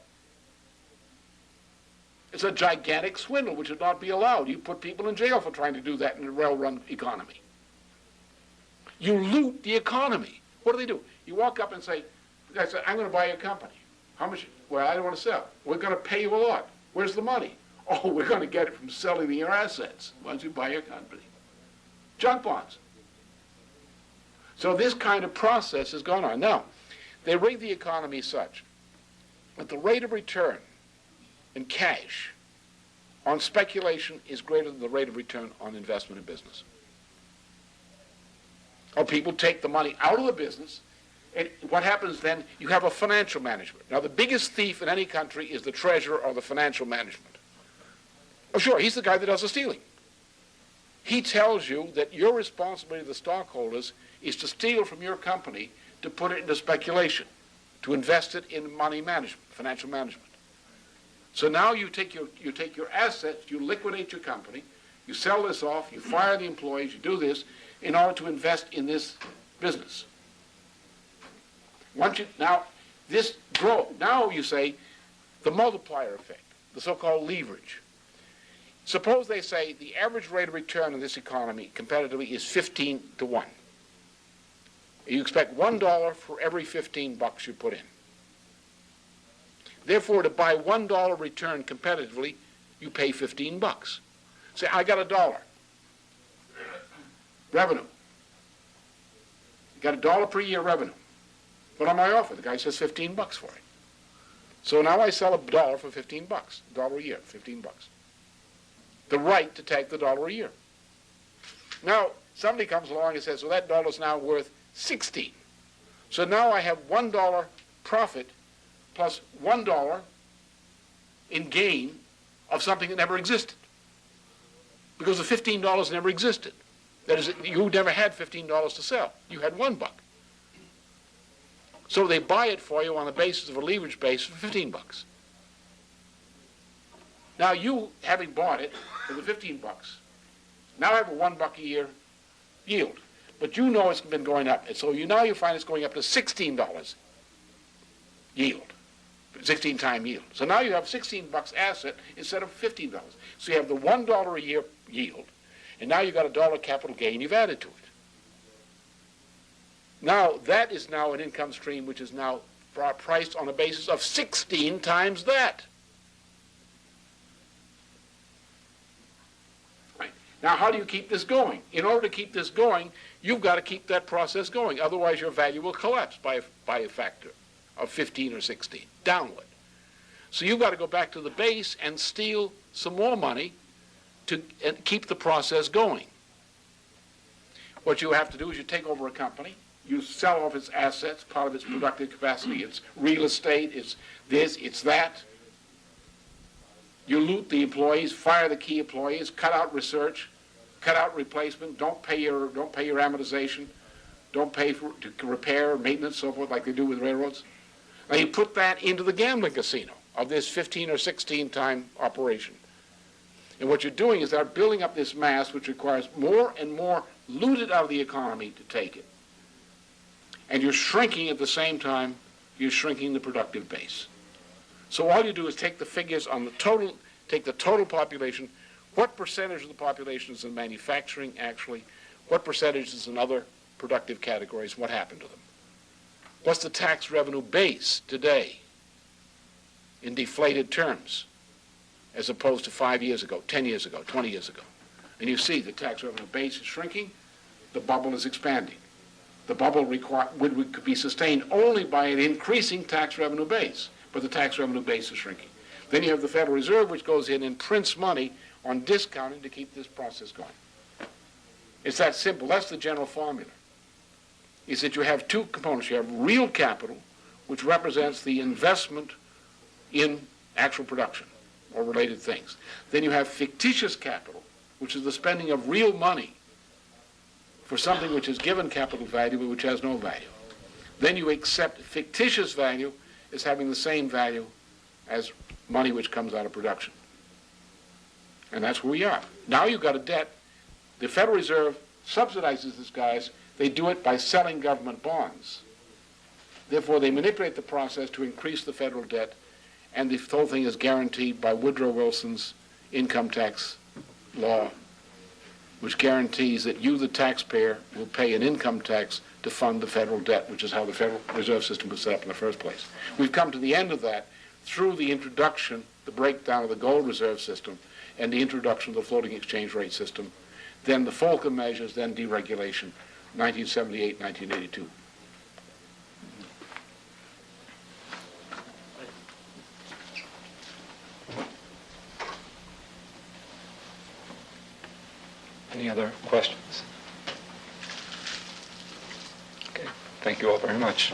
It's a gigantic swindle which would not be allowed. You put people in jail for trying to do that in a well-run economy. You loot the economy. What do? You walk up and say, I'm going to buy your company. How much? Well, I don't want to sell. We're going to pay you a lot. Where's the money? Oh, we're going to get it from selling your assets once you buy your company. Junk bonds. So this kind of process has gone on. Now, they rig the economy such that the rate of return in cash on speculation is greater than the rate of return on investment in business. Or people take the money out of the business, and what happens then, you have a financial management. Now, the biggest thief in any country is the treasurer or the financial management. Oh, sure, he's the guy that does the stealing. He tells you that your responsibility to the stockholders is to steal from your company to put it into speculation, to invest it in money management, financial management. So now you take your assets, you liquidate your company, you sell this off, you fire the employees, you do this in order to invest in this business. Now this grows. Now you say the multiplier effect, the so-called leverage. Suppose they say the average rate of return in this economy competitively is 15 to 1. You expect $1 for every 15 bucks you put in. Therefore, to buy $1 return competitively, you pay 15 bucks. Say, I got $1. Revenue. You got $1 per year revenue. What am I offered? The guy says 15 bucks for it. So now I sell $1 for 15 bucks. $1 a year, 15 bucks. The right to take the $1 a year. Now, somebody comes along and says, well, that $1 is now worth 16. So now I have $1 profit plus $1 in gain of something that never existed. Because the $15 never existed. That is, you never had $15 to sell. You had $1. So they buy it for you on the basis of a leverage base for 15 bucks. Now you, having bought it for the 15 bucks, now have a $1 a year yield. But you know it's been going up. And so now you find it's going up to $16 yield, 16-time yield. So now you have 16 bucks asset instead of $15. So you have the $1 a year yield, and now you've got $1 capital gain you've added to it. Now that is now an income stream which is now priced on a basis of 16 times that. Right. Now, how do you keep this going? In order to keep this going, you've got to keep that process going. Otherwise, your value will collapse by a factor of 15 or 16, downward. So you've got to go back to the base and steal some more money to keep the process going. What you have to do is you take over a company, you sell off its assets, part of its productive capacity, its real estate, it's this, it's that. You loot the employees, fire the key employees, cut out research, cut out replacement, don't pay your amortization, don't pay to repair, maintenance, so forth, like they do with railroads. Now you put that into the gambling casino of this 15 or 16 time operation. And what you're doing is they're building up this mass which requires more and more looted out of the economy to take it. And you're shrinking at the same time, you're shrinking the productive base. So all you do is take the figures on the total, take the total population, what percentage of the population is in manufacturing actually, what percentage is in other productive categories, what happened to them. What's the tax revenue base today in deflated terms as opposed to 5 years ago, 10 years ago, 20 years ago? And you see the tax revenue base is shrinking, the bubble is expanding. The bubble could be sustained only by an increasing tax revenue base, but the tax revenue base is shrinking. Then you have the Federal Reserve, which goes in and prints money on discounting to keep this process going. It's that simple. That's the general formula. Is that you have two components. You have real capital, which represents the investment in actual production or related things. Then you have fictitious capital, which is the spending of real money for something which is given capital value but which has no value. Then you accept fictitious value as having the same value as money which comes out of production. And that's where we are. Now you've got a debt. The Federal Reserve subsidizes these guys. They do it by selling government bonds. Therefore, they manipulate the process to increase the federal debt, and the whole thing is guaranteed by Woodrow Wilson's income tax law, which guarantees that you, the taxpayer, will pay an income tax to fund the federal debt, which is how the Federal Reserve System was set up in the first place. We've come to the end of that through the introduction, the breakdown of the gold reserve system, and the introduction of the floating exchange rate system, then the Folcom measures, then deregulation, 1978, 1982. Any other questions? Okay, thank you all very much.